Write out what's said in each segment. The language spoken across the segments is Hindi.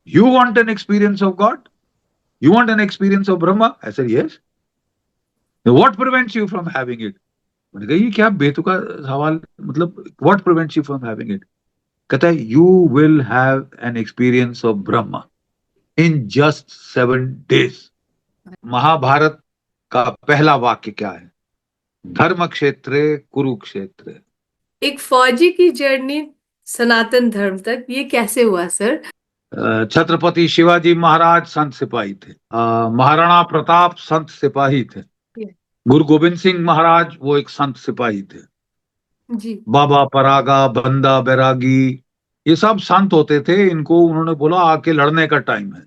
You want an experience of God? You want an experience of Brahma? I said, yes. What prevents you from having it? मैंने कहा ये क्या बेतुका सवाल, मतलब what prevents you from having it? कहता है you will have an experience of Brahma in just 7 days. Mahabharat का पहला वाक्य क्या है? धर्म क्षेत्रे कुरुक्षेत्र। एक फौजी की जर्नी सनातन धर्म तक, ये कैसे हुआ सर? छत्रपति शिवाजी महाराज संत सिपाही थे, महाराणा प्रताप संत सिपाही थे, गुरु गोविंद सिंह महाराज वो एक संत सिपाही थे, जी। बाबा परागा, बंदा बैरागी, ये सब संत होते थे। इनको उन्होंने बोला आके लड़ने का टाइम है,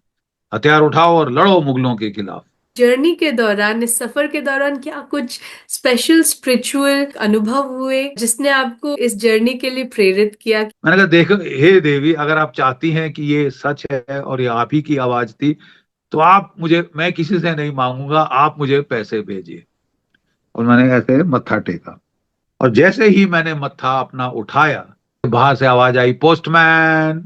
हथियार उठाओ और लड़ो मुगलों के खिलाफ। जर्नी के दौरान, इस सफर के दौरान क्या कुछ स्पेशल स्पिरिचुअल अनुभव हुए जिसने आपको इस जर्नी के लिए प्रेरित किया? मैंने कहा देखो हे देवी, अगर आप चाहती हैं कि ये सच है और ये आप ही की आवाज थी, तो आप मुझे, मैं किसी से नहीं मांगूंगा, आप मुझे पैसे भेजिए। और मैंने ऐसे मत्था टेका, और जैसे ही मैंने मत्था अपना उठाया, बाहर से आवाज आई, पोस्टमैन।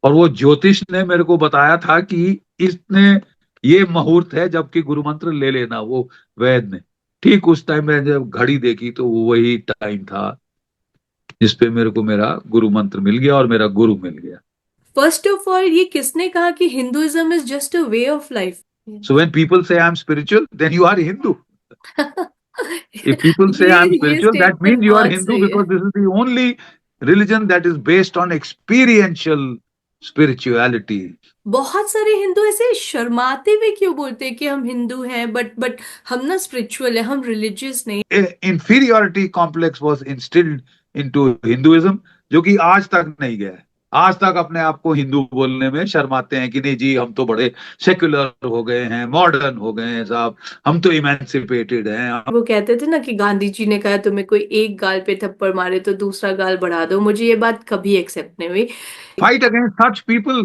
और वो ज्योतिष ने मेरे को बताया था कि इसने ये मुहूर्त है जबकि गुरु मंत्र ले लेना, वो वैद ने। ठीक उस टाइम में जब घड़ी देखी तो वो वही टाइम था जिसपे मेरे को मेरा गुरु मंत्र मिल गया और मेरा गुरु मिल गया। फर्स्ट ऑफ ऑल, ये किसने कहा कि Hinduism is just a way of life? So when people say I am spiritual, then you are Hindu. If people say I'm ये spiritual, that statement means you are बहुत Hindu, सही है। because this is the only religion that is based on experiential spirituality. बहुत सारे हिंदू ऐसे शर्माते हुए क्यों बोलते हैं कि हम हिंदू हैं, बट हम ना स्पिरिचुअल है, हम रिलीजियस नहीं। Inferiority complex was instilled into Hinduism, जो कि आज तक नहीं गया है। आज तक अपने आप को हिंदू बोलने में शर्माते हैं कि नहीं जी, हम तो बड़े सेक्युलर हो गए हैं, मॉडर्न हो गए हैं साहब, हम तो इमेंसिपेटेड हैं। वो कहते थे ना कि गांधी जी ने कहा तुम्हें कोई एक गाल पे थप्पड़ मारे तो दूसरा गाल बढ़ा दो। मुझे ये बात कभी एक्सेप्ट नहीं हुई। Fight against such people,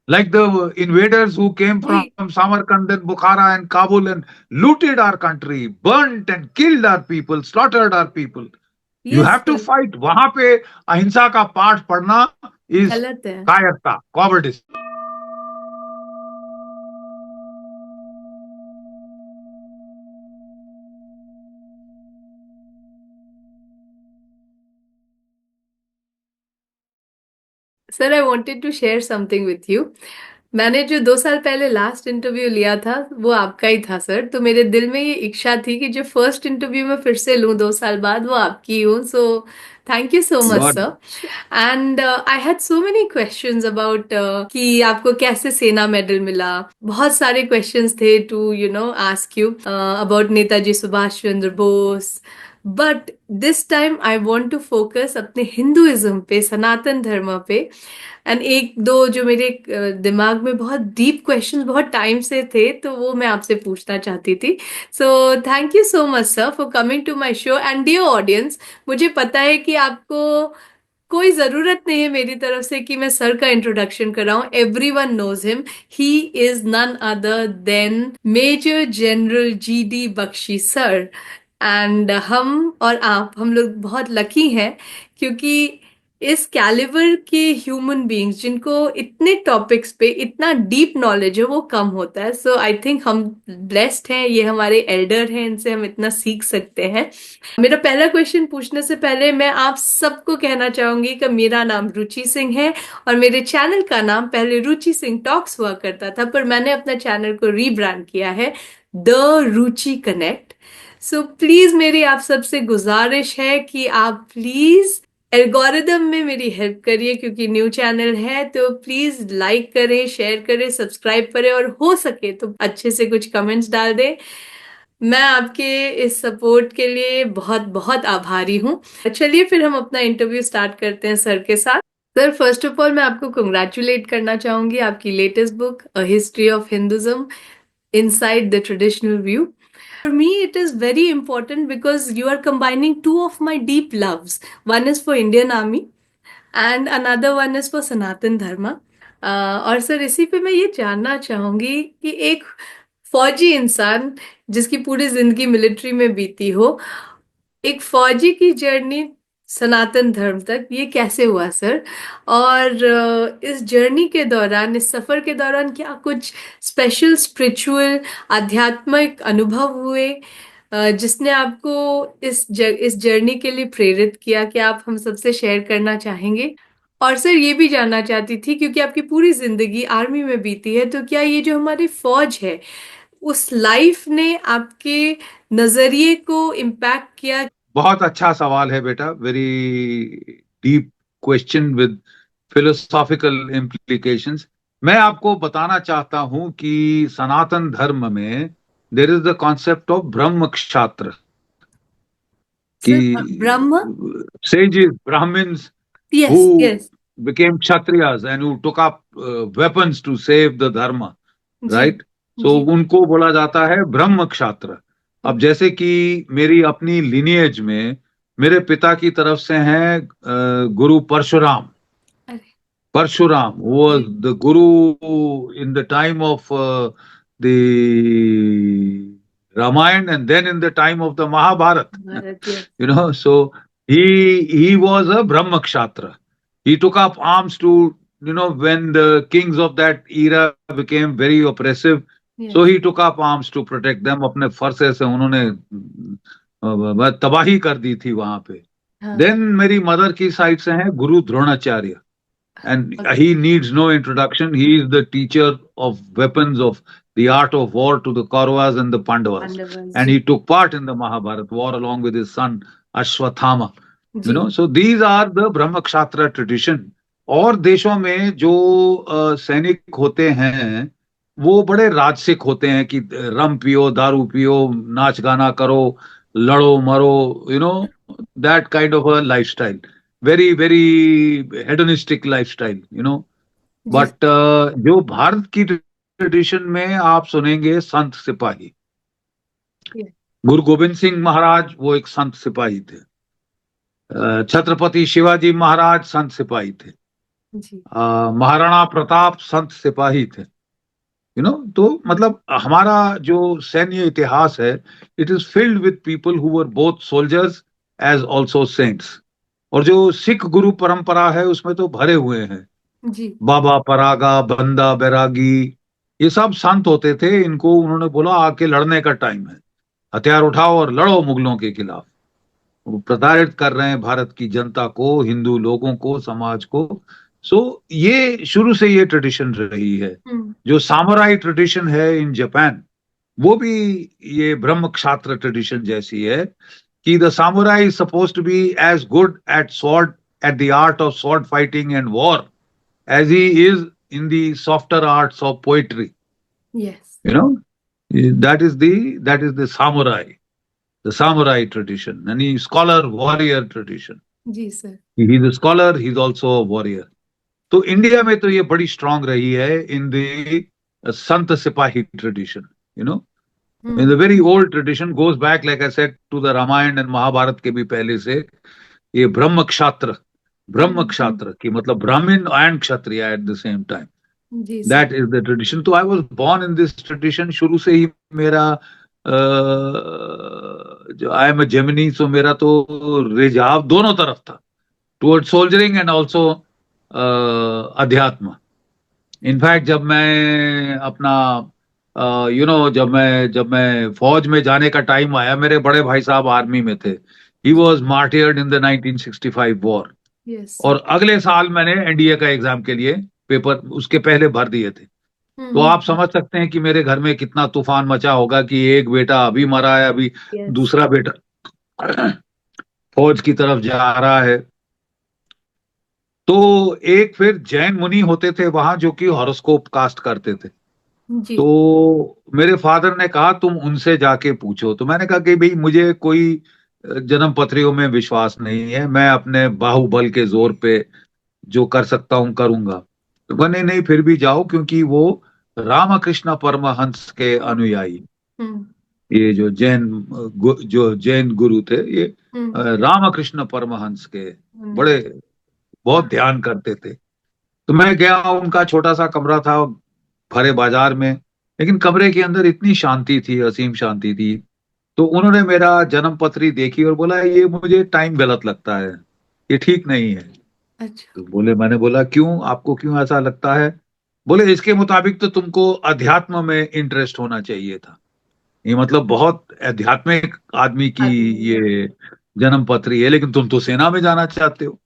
like the invaders who came from वही। Samarkand and Bukhara and Kabul and looted our country, burnt and killed our people, slaughtered our people. You yes have to sir. fight. वहां पे अहिंसा का पाठ पढ़ना is गलत है। कायरता, cowardice. Sir, I wanted to share something with you. मैंने जो 2 साल पहले लास्ट इंटरव्यू लिया था वो आपका ही था सर। तो मेरे दिल में ये इच्छा थी कि जो फर्स्ट इंटरव्यू मैं फिर से लूं 2 साल बाद, वो आपकी हूँ। सो thank you so much God. Sir. And I had so many questions about कि आपको कैसे सेना मेडल मिला। बहुत सारे क्वेश्चंस थे to ask you about Netaji Subhash Chandra Bose. But this time I want to focus अपने हिंदुइज्म पे, सनातन धर्म पे। एंड एक दो जो मेरे दिमाग में बहुत डीप क्वेश्चंस बहुत टाइम से थे, तो वो मैं आपसे पूछना चाहती थी। So thank you so much sir for coming to my show. And dear audience, मुझे पता है कि आपको कोई जरूरत नहीं है मेरी तरफ से कि मैं सर का इंट्रोडक्शन कराऊं। Everyone knows him. He is none other than major general GD Bakshi sir. And हम और आप, हम लोग बहुत लकी हैं क्योंकि इस कैलिबर के ह्यूमन बीइंग्स जिनको इतने टॉपिक्स पे इतना डीप नॉलेज है वो कम होता है। सो आई थिंक हम ब्लेस्ड हैं, ये हमारे एल्डर हैं, इनसे हम इतना सीख सकते हैं। मेरा पहला क्वेश्चन पूछने से पहले मैं आप सबको कहना चाहूंगी कि मेरा नाम रुचि सिंह है और मेरे चैनल का नाम पहले रुचि सिंह टॉक्स हुआ करता था, पर मैंने अपना चैनल को रीब्रांड किया है the Ruchi connect. So please मेरी आप सबसे गुजारिश है कि आप प्लीज एल्गोरिदम में मेरी हेल्प करिए, क्योंकि न्यू चैनल है। तो प्लीज लाइक करें, शेयर करें, सब्सक्राइब करें और हो सके तो अच्छे से कुछ कमेंट्स डाल दें। मैं आपके इस सपोर्ट के लिए बहुत बहुत आभारी हूँ। चलिए फिर हम अपना इंटरव्यू स्टार्ट करते हैं सर के साथ। सर, फर्स्ट ऑफ ऑल मैं आपको कंग्रेचुलेट करना चाहूंगी आपकी latest book a history of Hinduism inside the traditional view. For me, it is very important because you are combining two of my deep loves. One is for Indian Army and another one is for Sanatan Dharma. और सर, इसी पे मैं ये जानना चाहूंगी कि एक फौजी इंसान जिसकी पूरी जिंदगी मिलिट्री में बीती हो, एक फौजी की जर्नी सनातन धर्म तक, ये कैसे हुआ सर? और इस जर्नी के दौरान, इस सफर के दौरान क्या कुछ स्पेशल स्पिरिचुअल आध्यात्मिक अनुभव हुए जिसने आपको इस जर्नी के लिए प्रेरित किया, कि आप हम सबसे शेयर करना चाहेंगे? और सर ये भी जानना चाहती थी, क्योंकि आपकी पूरी जिंदगी आर्मी में बीती है, तो क्या ये जो हमारी फौज है, उस लाइफ ने आपके नजरिए को इम्पैक्ट किया? बहुत अच्छा सवाल है बेटा, very deep question with philosophical implications. मैं आपको बताना चाहता हूं कि सनातन धर्म में there is the concept of Brahma क्षात्र, sir कि ब्रह्म। sages, Brahmins yes who yes. became Kshatriyas and who took up weapons to save the dharma, जी right? So जी। उनको बोला जाता है ब्रह्म क्षात्र। अब जैसे कि मेरी अपनी लिनिएज में मेरे पिता की तरफ से हैं गुरु परशुराम। अरे। Parshuram was जी। the guru in the time of the Ramayana and then in the time of the Mahabharata. Bharat, yes. So he was a Brahma Kshatra. He took up arms to, when the kings of that era became very oppressive, so yes. he took up arms to protect them. अपने फरसे से उन्होंने तबाही कर दी थी वहां पे। हाँ। देन मेरी मदर की साइड से है गुरु Dronacharya, and okay. he needs no introduction. He is the teacher of weapons, of the art of war to the Kauravas and the Pandavas. Pandava And जी। he took part in the Mahabharata war along with his son Ashwathama. जी। So these are the Brahma Kshatra tradition. और देशों में जो सैनिक होते हैं वो बड़े राजसिक होते हैं कि रम पियो, दारू पियो, नाच गाना करो, लड़ो मरो, that kind of a lifestyle, very very hedonistic lifestyle. जी। बट जो भारत की ट्रेडिशन में आप सुनेंगे संत सिपाही। यस। गुरु गोविंद सिंह महाराज वो एक संत सिपाही थे। छत्रपति शिवाजी महाराज संत सिपाही थे। जी। महाराणा प्रताप संत सिपाही थे। तो मतलब हमारा जो सैन्य इतिहास है, it is filled with people who were both soldiers as also saints. और जो सिख गुरु परंपरा है उसमें तो भरे हुए हैं जी। बाबा परागा, बंदा बैरागी, ये सब संत होते थे। इनको उन्होंने बोला आके लड़ने का टाइम है, हथियार उठाओ और लड़ो मुगलों के खिलाफ। वो प्रताड़ित कर रहे हैं भारत की जनता को, हिंदू लोगों को, समाज को। सो ये शुरू से ये ट्रेडिशन रही है। जो सामुराई ट्रेडिशन है इन जापान, वो भी ये ब्रह्म क्षात्र ट्रेडिशन जैसी है कि the samurai is suppose to be as good at sword, at the art of sword fighting and war as he is in the softer arts of poetry. Yes. You know, that is the samurai tradition, and he scholar warrior tradition. जी सर। He's a scholar, he's also a warrior. तो इंडिया में तो ये बड़ी स्ट्रांग रही है इन the sant sipahi tradition. In the very old tradition goes back, like I said, to the Ramayana and Mahabharata के भी पहले से ये ब्रह्म क्षात्र की मतलब Brahmin and Kshatriya at the same time, जी sir. That is the tradition. तो I was born in this tradition. शुरू से ही मेरा जो आई एम अ जेमिनी, सो मेरा तो रिझाव दोनों तरफ था, टुवर्ड सोल्जरिंग एंड ऑल्सो अध्यात्म। इनफैक्ट जब मैं अपना जब मैं फौज में जाने का टाइम आया, मेरे बड़े भाई साहब आर्मी में थे। He was मार्टियर्ड in the 1965 war. Yes और अगले साल मैंने एनडीए का एग्जाम के लिए पेपर उसके पहले भर दिए थे। तो आप समझ सकते हैं कि मेरे घर में कितना तूफान मचा होगा कि एक बेटा अभी मरा है, अभी यस। दूसरा बेटा फौज की तरफ जा रहा है। तो एक फिर जैन मुनि होते थे वहां जो कि हॉरोस्कोप कास्ट करते थे। जी। तो मेरे फादर ने कहा तुम उनसे जाके पूछो। तो मैंने कहा कि भाई मुझे कोई जन्म पत्रियों में विश्वास नहीं है, मैं अपने बाहुबल के जोर पे जो कर सकता हूं करूंगा। तो कहा नहीं नहीं फिर भी जाओ, क्योंकि वो रामकृष्ण परमहंस के अनुयायी, ये जो जैन गुरु थे, ये रामकृष्ण परमहंस के बड़े बहुत ध्यान करते थे। तो मैं गया, उनका छोटा सा कमरा था भरे बाजार में, लेकिन कमरे के अंदर इतनी शांति थी, असीम शांति थी। तो उन्होंने मेरा जन्म पत्री देखी और बोला ये मुझे टाइम गलत लगता है। ये ठीक नहीं है। अच्छा। तो बोले, मैंने बोला क्यों, आपको क्यों ऐसा लगता है? बोले इसके मुताबिक तो तुमको अध्यात्म में इंटरेस्ट होना चाहिए था। ये मतलब बहुत आध्यात्मिक आदमी की आदमी, हाँ। ये जन्म पत्री है, लेकिन तुम तो सेना में जाना चाहते हो।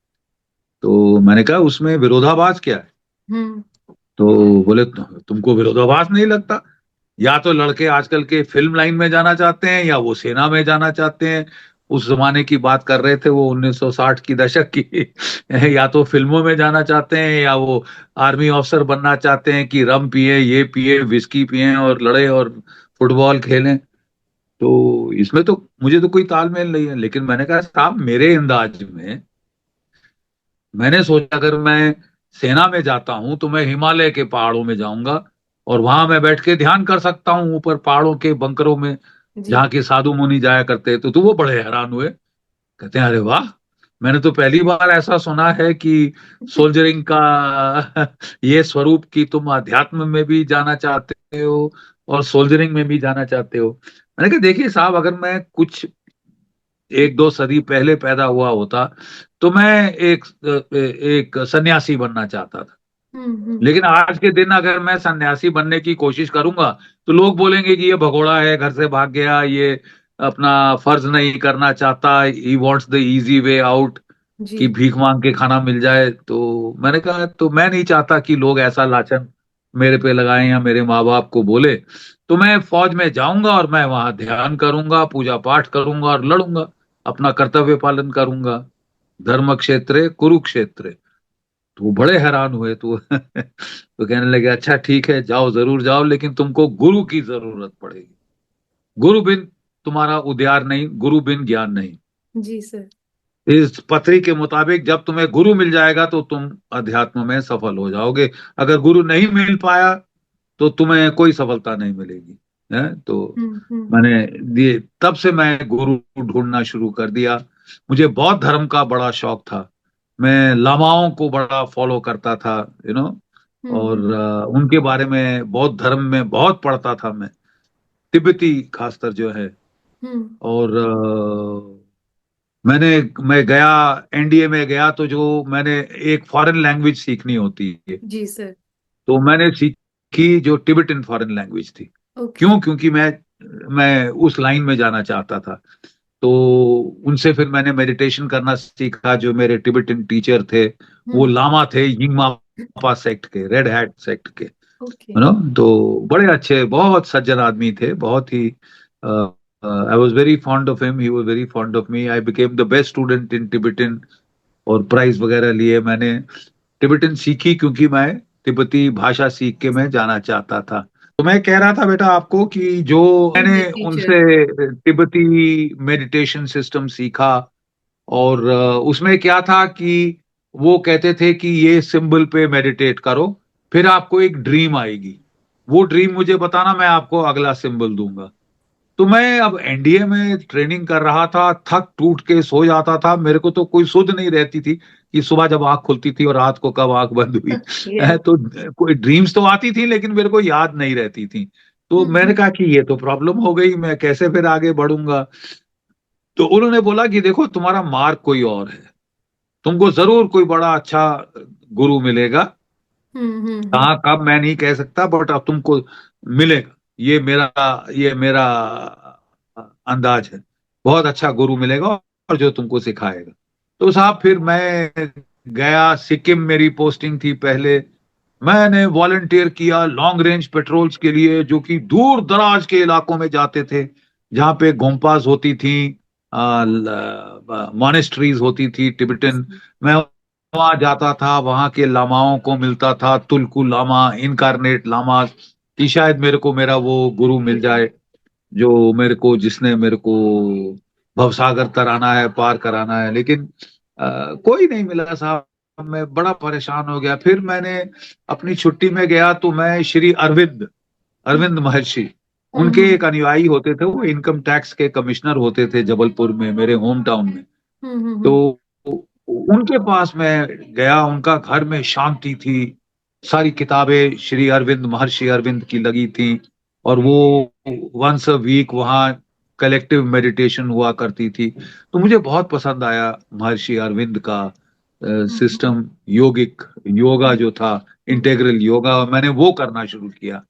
तो मैंने कहा उसमें विरोधाभास क्या है? हम्म। तो बोले तुमको विरोधाभास नहीं लगता? या तो लड़के आजकल के फिल्म लाइन में जाना चाहते हैं या वो सेना में जाना चाहते हैं। उस जमाने की बात कर रहे थे वो 1960 की दशक की। या तो फिल्मों में जाना चाहते हैं या वो आर्मी ऑफिसर बनना चाहते हैं कि रम पिए, ये पिए, विस्की पिए और लड़े और फुटबॉल खेलें। तो इसमें तो मुझे तो कोई तालमेल नहीं है। लेकिन मैंने कहा साहब, मेरे अंदाज में मैंने सोचा अगर मैं सेना में जाता हूं तो मैं हिमालय के पहाड़ों में जाऊंगा और वहां मैं बैठ के ध्यान कर सकता हूँ ऊपर पहाड़ों के बंकरों में, जी। जहाँ के साधु मुनि जाया करते। तो वो बड़े हैरान हुए, कहते हैं अरे वाह, मैंने तो पहली बार ऐसा सुना है कि सोल्जरिंग का ये स्वरूप कि तुम अध्यात्म में भी जाना चाहते हो और सोल्जरिंग में भी जाना चाहते हो। मैंने कहा देखिए साहब, अगर मैं कुछ एक दो सदी पहले पैदा हुआ होता तो मैं एक सन्यासी बनना चाहता था। हम्म। लेकिन आज के दिन अगर मैं सन्यासी बनने की कोशिश करूंगा तो लोग बोलेंगे कि ये भगोड़ा है, घर से भाग गया, ये अपना फर्ज नहीं करना चाहता, he wants the easy way out, जी। कि भीख मांग के खाना मिल जाए। तो मैंने कहा तो मैं नहीं चाहता कि लोग ऐसा लाछन मेरे पे लगाएं या मेरे माँ बाप को बोले। तो मैं फौज में जाऊंगा और मैं वहां ध्यान करूंगा, पूजा पाठ करूंगा और लड़ूंगा, अपना कर्तव्य पालन करूंगा। धर्म क्षेत्र कुरुक्षेत्र। तो वो बड़े हैरान हुए। तो तो कहने लगे अच्छा ठीक है, जाओ, जरूर जाओ, लेकिन तुमको गुरु की जरूरत पड़ेगी। गुरु बिन तुम्हारा उद्यार नहीं, गुरु बिन ज्ञान नहीं। जी सर। इस पत्री के मुताबिक जब तुम्हें गुरु मिल जाएगा तो तुम अध्यात्म में सफल हो जाओगे। अगर गुरु नहीं मिल पाया तो तुम्हें कोई सफलता नहीं मिलेगी। है तो हम्म। मैंने दिए, तब से मैं गुरु ढूंढना शुरू कर दिया। मुझे बौद्ध धर्म का बड़ा शौक था। मैं लामाओं को बड़ा फॉलो करता था, और हम्म। उनके बारे में बौद्ध धर्म में बहुत पढ़ता था मैं, तिब्बती खासकर जो है। हम्म। और मैं गया, एनडीए में गया तो जो मैंने एक फॉरेन लैंग्वेज सीखनी होती है, जी सर। तो मैंने सीखी जो टिबेटन फॉरेन लैंग्वेज थी। ओके। क्यों? क्योंकि मैं उस लाइन में जाना चाहता था। तो उनसे फिर मैंने मेडिटेशन करना सीखा। जो मेरे टिबेटन टीचर थे वो हम्म। लामा थे, यिंगमापा सेक्ट के, रेड हैट सेक्ट के, ओके। तो बड़े अच्छे, बहुत सज्जन आदमी थे, बहुत ही। I was very fond of him, he was very fond of me. I became the best student in Tibetan और प्राइज वगैरह लिए मैंने। तिब्बतन सीखी क्योंकि मैं तिब्बती भाषा सीख के मैं जाना चाहता था। तो मैं कह रहा था बेटा आपको कि जो जी मैंने टीचर। उनसे तिब्बती मेडिटेशन सिस्टम सीखा, और उसमें क्या था कि वो कहते थे कि ये सिंबल पे मेडिटेट करो, फिर आपको एक ड्रीम आएगी, वो ड्रीम मुझे बताना, मैं आपको अगला सिंबल दूंगा। तो मैं अब एनडीए में ट्रेनिंग कर रहा था, थक टूट के सो जाता था, मेरे को तो कोई सुध नहीं रहती थी कि सुबह जब आंख खुलती थी और रात को कब आंख बंद हुई। यस। तो कोई ड्रीम्स तो आती थी लेकिन मेरे को याद नहीं रहती थी। तो मैंने कहा कि ये तो प्रॉब्लम हो गई, मैं कैसे फिर आगे बढ़ूंगा? तो उन्होंने बोला कि देखो तुम्हारा मार्ग कोई और है, तुमको जरूर कोई बड़ा अच्छा गुरु मिलेगा। हम्म। कहाँ कब मैं नहीं कह सकता, बट अब तुमको मिलेगा। ये मेरा अंदाज है, बहुत अच्छा गुरु मिलेगा और जो तुमको सिखाएगा। तो साहब फिर मैं गया, सिक्किम मेरी पोस्टिंग थी पहले। मैंने वॉलंटियर किया लॉन्ग रेंज पेट्रोल्स के लिए, जो कि दूर दराज के इलाकों में जाते थे, जहाँ पे गोम्पास होती थी, मॉनेस्ट्रीज होती थी टिबेटन। मैं वहां जाता था, वहां के लामाओं को मिलता था, तुलकु लामा, इनकारनेट लामा, कि शायद मेरे को मेरा वो गुरु मिल जाए, जो जिसने मेरे को भवसागर तराना है, पार कराना है। लेकिन कोई नहीं मिला साहब। मैं बड़ा परेशान हो गया। फिर मैंने अपनी छुट्टी में गया तो मैं श्री अरविंद अरविंद महर्षि, उनके हम्म। एक अनुयायी होते थे, वो इनकम टैक्स के कमिश्नर होते थे जबलपुर में, मेरे होम टाउन में। तो हम्म। उनके पास मैं गया, उनका घर में शांति थी, सारी किताबें महर्षि अरविंद की लगी थी, और वो वंस अ वीक वहाँ कलेक्टिव मेडिटेशन हुआ करती थी। तो मुझे बहुत पसंद आया महर्षि अरविंद का हम्म, सिस्टम, योगिक योगा जो था, हम्म, इंटेग्रल योगा, और मैंने वो करना शुरू किया।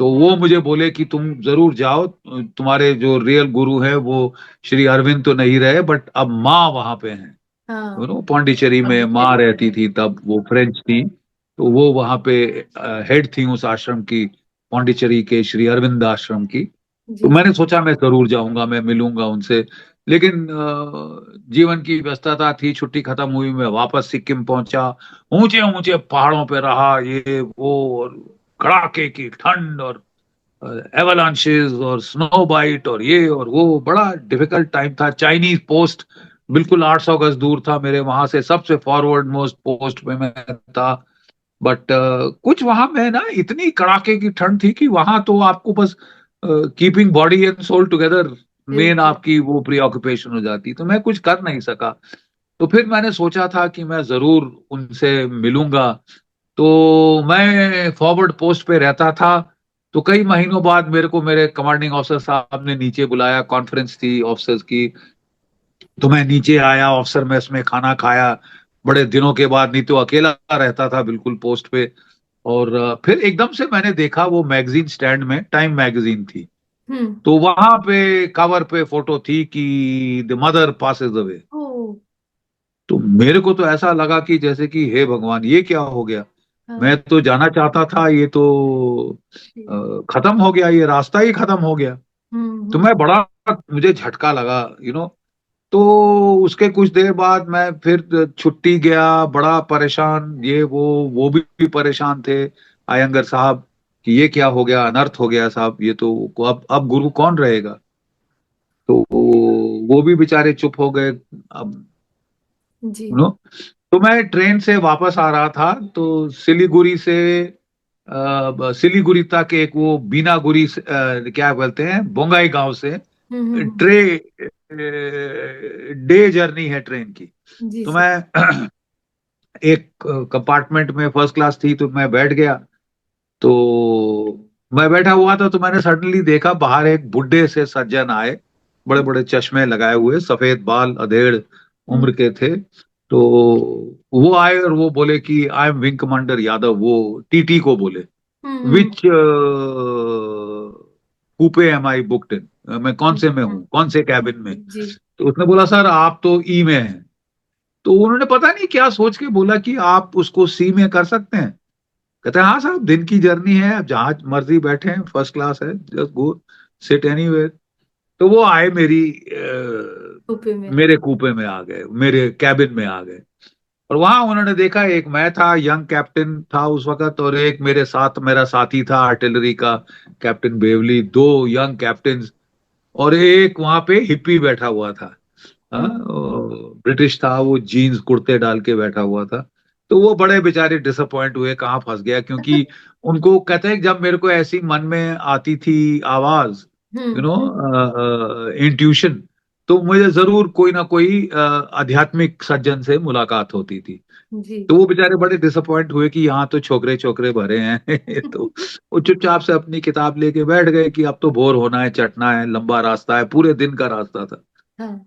तो वो मुझे बोले कि तुम जरूर जाओ, तुम्हारे जो रियल गुरु हैं वो श्री अरविंद तो नहीं रहे, बट अब माँ वहां पे हैं। हाँ, पौंडीचेरी में माँ पांडिचेरी में। रहती थी तब, वो फ्रेंच थी। तो वो वहां पे हेड थी उस आश्रम की, पौंडीचेरी के श्री अरविंद आश्रम की। तो जी जी। मैंने सोचा मैं जरूर जाऊंगा, मैं मिलूंगा उनसे। लेकिन जीवन की व्यस्तता थी, छुट्टी खत्म हुई, मैं वापस सिक्किम पहुंचा। ऊंचे ऊंचे पहाड़ों पे रहा, ये वो, और कड़ाके की ठंड, और एवलांचेस और स्नो बाइट, और ये और वो, बड़ा डिफिकल्ट टाइम था। चाइनीज पोस्ट बिल्कुल 800 गज दूर था मेरे वहां से, सबसे फॉरवर्ड मोस्ट पोस्ट पे मैं था। बट कुछ वहां में ना इतनी कड़ाके की ठंड थी कि वहां तो आपको बस keeping body and soul together मेन बिल्कुल। आपकी वो प्रीऑक्यूपेशन हो जाती, तो मैं कुछ कर नहीं सका। तो फिर मैंने सोचा था कि मैं जरूर उनसे मिलूंगा। तो मैं फॉरवर्ड पोस्ट पे रहता था। तो कई महीनों बाद मेरे को मेरे कमांडिंग ऑफिसर साहब ने नीचे बुलाया, कॉन्फ्रेंस थी ऑफिसर्स की। तो मैं नीचे आया, ऑफिसर मेस में खाना खाया, बड़े दिनों के बाद, नहीं तो अकेला रहता था बिल्कुल पोस्ट पे। और फिर एकदम से मैंने देखा वो मैगजीन स्टैंड में, टाइम मैगजीन थी। हम्म। तो वहां पे कवर पे फोटो थी कि द मदर पासेज अवे। ओ। तो मेरे को तो ऐसा लगा कि जैसे कि हे भगवान, ये क्या हो गया। हाँ। मैं तो जाना चाहता था, ये तो जी। खत्म हो गया, ये रास्ता ही खत्म हो गया। तो मैं हम्म। बड़ा, मुझे झटका लगा, तो उसके कुछ देर बाद मैं फिर छुट्टी गया, बड़ा परेशान, ये वो भी परेशान थे, आयंगर साहब, कि ये क्या हो गया, अनर्थ हो गया साहब, ये तो अब गुरु कौन रहेगा। तो वो भी बेचारे चुप हो गए। अब जी। नो तो मैं ट्रेन से वापस आ रहा था, तो सिलीगुड़ी से सिलीगुड़ी तक एक वो बीनागुड़ी क्या बोलते हैं, बोंगाई गांव से हम्म। ट्रे डे जर्नी है ट्रेन की। जी तो सर। मैं एक कंपार्टमेंट में फर्स्ट क्लास थी, तो मैं बैठ गया। तो मैं बैठा हुआ था, तो मैंने सडनली देखा बाहर एक बुढ़े से सज्जन आए, बड़े बड़े चश्मे लगाए हुए, सफेद बाल, अधेड़ उम्र हम्म के थे। तो वो आए और वो बोले कि I am wing commander Yadav, वो टीटी को बोले, हम्म। विच कूपे एम आई बुकड इन, मैं कौन से में हूँ, कौन से कैबिन में। जी। तो उसने बोला सर आप तो ई में हैं। तो उन्होंने पता नहीं क्या सोच के बोला कि आप उसको सी में कर सकते हैं। कहते हैं हाँ साहब, दिन की जर्नी है, आप जहां मर्जी बैठे हैं, फर्स्ट क्लास है, जस्ट गो सिट एनीवेयर। तो वो आए ओपे में। मेरे कूपे में आ गए, मेरे कैबिन में आ गए। और वहां उन्होंने देखा, एक मैं था, यंग कैप्टन था उस वक्त, और एक मेरे साथ मेरा साथी था आर्टिलरी का, कैप्टन बेवली, दो यंग कैप्टन, और एक वहां पे हिप्पी बैठा हुआ था। हाँ, हम्म। ब्रिटिश था वो, जीन्स कुर्ते डाल के बैठा हुआ था। तो वो बड़े बेचारे डिसअपॉइंट हुए, कहाँ फंस गया, क्योंकि उनको कहते हैं जब मेरे को ऐसी मन में आती थी आवाज, हम्म। इंट्यूशन, तो मुझे जरूर कोई ना कोई आध्यात्मिक सज्जन से मुलाकात होती थी। जी। तो वो बेचारे बड़े डिसअपॉइंट हुए कि यहाँ तो छोकरे छोकरे भरे हैं। तो वो चुपचाप से अपनी किताब लेके बैठ गए कि अब तो बोर होना है, चटना है, लंबा रास्ता है, पूरे दिन का रास्ता था। हाँ।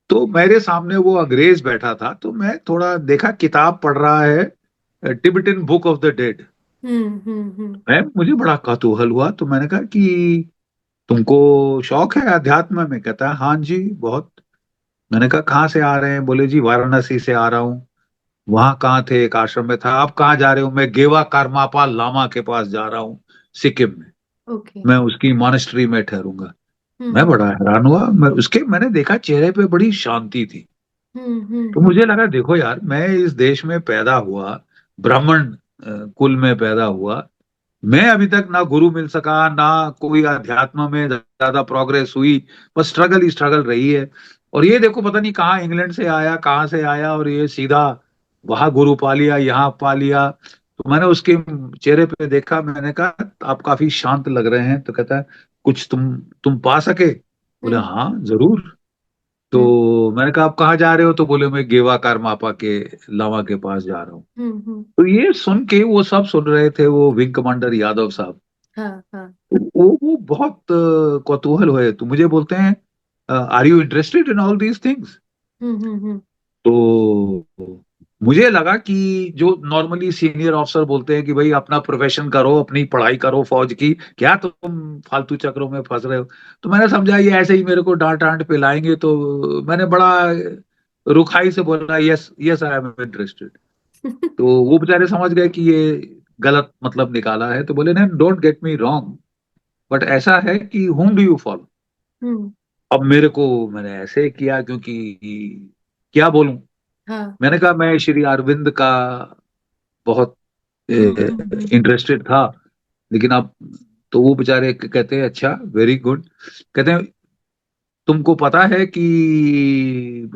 तो मेरे सामने वो अंग्रेज बैठा था, तो मैं थोड़ा देखा, किताब पढ़ रहा है, Tibetan book of the dead. Hmm. मैं मुझे बड़ा कौतूहल हुआ, तो मैंने कहा कि तुमको शौक है अध्यात्म में। कहता है हाँ जी बहुत। मैंने कहा कहाँ से आ रहे हैं। बोले जी वाराणसी से आ रहा हूँ। वहां कहाँ थे, एक आश्रम में था। आप कहाँ जा रहे हो। मैं गेवा कारमापा लामा के पास जा रहा हूँ, सिक्किम में, ओके। मैं उसकी मॉनेस्ट्री में ठहरूंगा। मैं हम्म बड़ा हैरान हुआ, मैंने देखा चेहरे पे बड़ी शांति थी। तो हम्म। मुझे लगा देखो यार, मैं इस देश में पैदा हुआ, ब्राह्मण कुल में पैदा हुआ, मैं अभी तक ना गुरु मिल सका, ना कोई अध्यात्म में ज्यादा प्रोग्रेस हुई, बस स्ट्रगल ही स्ट्रगल रही है। और ये देखो पता नहीं कहाँ इंग्लैंड से आया, कहाँ से आया, और ये सीधा वहां गुरु पा लिया, यहाँ पा लिया। तो मैंने उसके चेहरे पे देखा, मैंने कहा आप काफी शांत लग रहे हैं। तो कहता है कुछ तुम पा सके। बोले हम्म हाँ जरूर। हम्म तो मैंने कहा आप कहाँ जा रहे हो। तो बोले मैं गेवा कारमापा के लामा के पास जा रहा हूँ। हम्म। तो ये सुन के वो सब सुन रहे थे, वो विंग कमांडर यादव साहब। हाँ हाँ। वो बहुत कौतूहल हुए, तो मुझे बोलते हैं are you interested in all these things. Hmm. तो मुझे लगा कि जो नॉर्मली सीनियर ऑफिसर बोलते हैं कि भाई अपना प्रोफेशन करो, अपनी पढ़ाई करो फौज की, क्या तुम फालतू चक्रों में फंस रहे हो। तो मैंने समझा ये ऐसे ही मेरे को डांट डांट पे लाएंगे, तो मैंने बड़ा रुखाई से बोला yes yes I am interested. तो वो बेचारे समझ गए कि ये गलत मतलब निकाला है, तो बोले नहीं don't get me wrong, but ऐसा है कि whom डू यू फॉलो। हम्म। अब मेरे को, मैंने ऐसे किया क्योंकि क्या बोलूं, हाँ। मैंने कहा मैं श्री अरविंद का बहुत हम्म। इंटरेस्टेड था। लेकिन अब तो वो बेचारे कहते हैं अच्छा वेरी गुड, कहते हैं तुमको पता है कि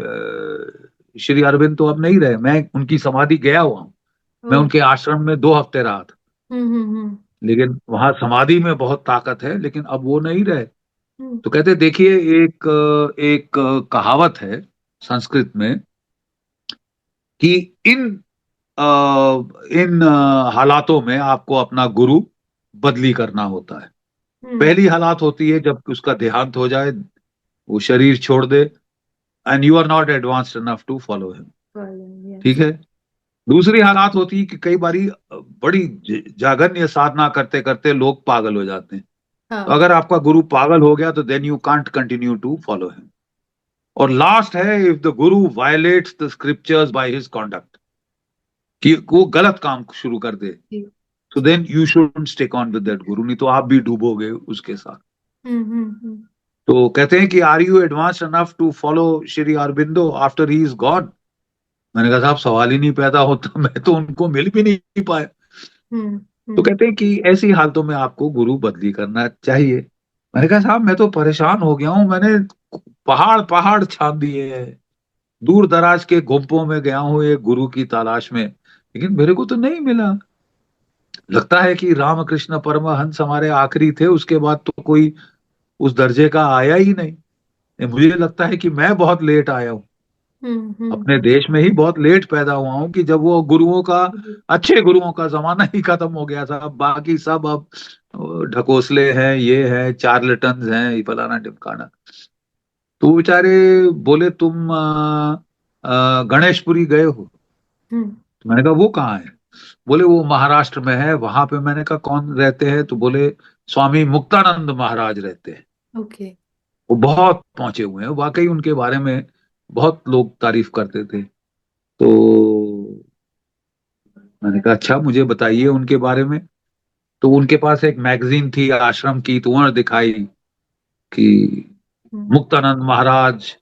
श्री अरविंद तो अब नहीं रहे, मैं उनकी समाधि गया हुआ हूँ, मैं ओ। उनके आश्रम में 2 हफ्ते रहा था। हम्म। लेकिन वहां समाधि में बहुत ताकत है, लेकिन अब वो नहीं रहे। हम्म। तो कहते देखिए एक कहावत है संस्कृत में कि इन अ, इन हालातों में आपको अपना गुरु बदली करना होता है। हम्म। पहली हालात होती है जब उसका देहांत हो जाए, वो शरीर छोड़ दे, and you are not advanced enough to follow him. ठीक यस। है। दूसरी हालात होती है कि कई बारी बड़ी जागन्य साधना करते करते लोग पागल हो जाते हैं। तो हाँ। अगर आपका गुरु पागल हो गया तो then you can't continue to follow him. और लास्ट है if the guru violates the scriptures by his conduct, कि वो गलत काम शुरू कर दे, जी। तो then you shouldn't stick on with that guru, नहीं तो आप भी डूबोगे उसके साथ। हम्म। तो कहते हैं कि are you advance enough to follow Shri Aurobindo after he is gone. मैंने कहा साहब सवाल ही नहीं पैदा होता, मैं तो उनको मिल भी नहीं पाया। हम्म। तो हम्म। कहते हैं कि ऐसी हालतों में आपको गुरु बदली करना चाहिए। मैंने कहा साहब मैं तो परेशान हो गया हूं, मैंने पहाड़ पहाड़ छान दिए हैं, दूर दराज के गुम्पों में गया हूं एक गुरु की तलाश में, लेकिन मेरे को तो नहीं मिला। लगता है कि रामकृष्ण परमहंस हमारे आखिरी थे, उसके बाद तो कोई उस दर्जे का आया ही नहीं। मुझे लगता है कि मैं बहुत लेट आया हूँ, अपने हम्म। देश में ही बहुत लेट पैदा हुआ हूँ, कि जब वो गुरुओं का, अच्छे गुरुओं का जमाना ही खत्म हो गया था, अब बाकी सब अब ढकोसले हैं, ये है चार्लटन्स हैं, ये फलाना ढिमकाना। तो वो बेचारे बोले तुम गणेशपुरी गए हो। हम्म। तो मैंने कहा वो कहाँ है। बोले वो महाराष्ट्र में है, वहां पे। मैंने कहा कौन रहते हैं, तो बोले स्वामी मुक्तानंद महाराज रहते हैं। ओके। वो बहुत पहुंचे हुए हैं, वाकई उनके बारे में बहुत लोग तारीफ करते थे। तो मैंने कहा अच्छा मुझे बताइए उनके बारे में। तो उनके पास एक मैगजीन थी आश्रम की, तो उन्होंने दिखाई कि हम्म। मुक्तानंद महाराज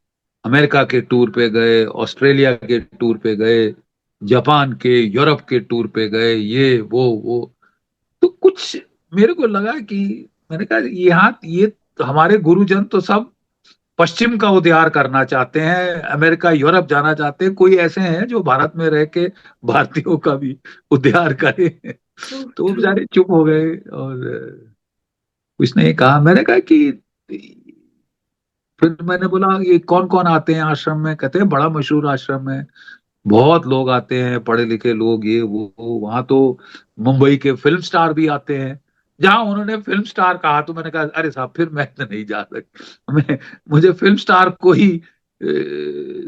अमेरिका के टूर पे गए, ऑस्ट्रेलिया के टूर पे गए, जापान के, यूरोप के टूर पे गए, ये वो। तो कुछ मेरे को लगा कि, मैंने कहा यहाँ ये तो हमारे गुरुजन तो सब पश्चिम का उद्धार करना चाहते हैं, अमेरिका यूरोप जाना चाहते हैं, कोई ऐसे हैं जो भारत में रह के भारतीयों का भी उद्धार करे। सो तो वो ट्रू। बेचारे चुप हो गए और कुछ नहीं कहा। मैंने कहा कि, फिर मैंने बोला ये कौन कौन आते हैं आश्रम में, कहते हैं बड़ा मशहूर आश्रम है, बहुत लोग आते हैं, पढ़े लिखे लोग, ये वो। वहां तो मुंबई के फिल्म स्टार भी आते हैं। जहां उन्होंने फिल्म स्टार कहा तो मैंने कहा अरे साहब फिर मैं तो नहीं जा सकता, मैं, मुझे फिल्म स्टार को ही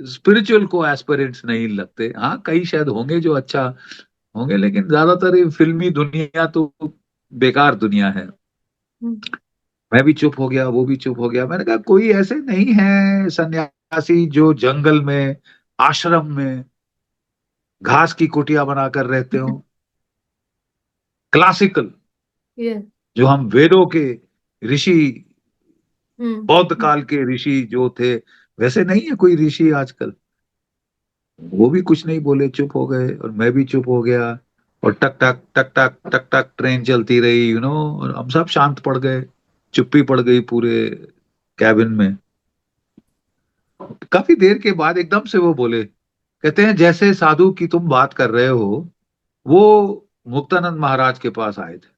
स्पिरिचुअल को एस्पिरेंट्स नहीं लगते। हाँ कई शायद होंगे जो अच्छा होंगे, लेकिन ज्यादातर ये फिल्मी दुनिया तो बेकार दुनिया है। मैं भी चुप हो गया, वो भी चुप हो गया। मैंने कहा कोई ऐसे नहीं है सन्यासी जो जंगल में, आश्रम में घास की कुटिया बनाकर रहते हो, क्लासिकल, यस। जो हम वेदों के ऋषि, बौद्ध हम्म। काल के ऋषि जो थे, वैसे नहीं है कोई ऋषि आजकल। वो भी कुछ नहीं बोले, चुप हो गए, और मैं भी चुप हो गया। और टक टक टक टक टक टक ट्रेन चलती रही, और हम सब शांत पड़ गए, चुप्पी पड़ गई पूरे कैबिन में। काफी देर के बाद एकदम से वो बोले, कहते हैं जैसे साधु की तुम बात कर रहे हो, वो मुक्तानंद महाराज के पास आए थे।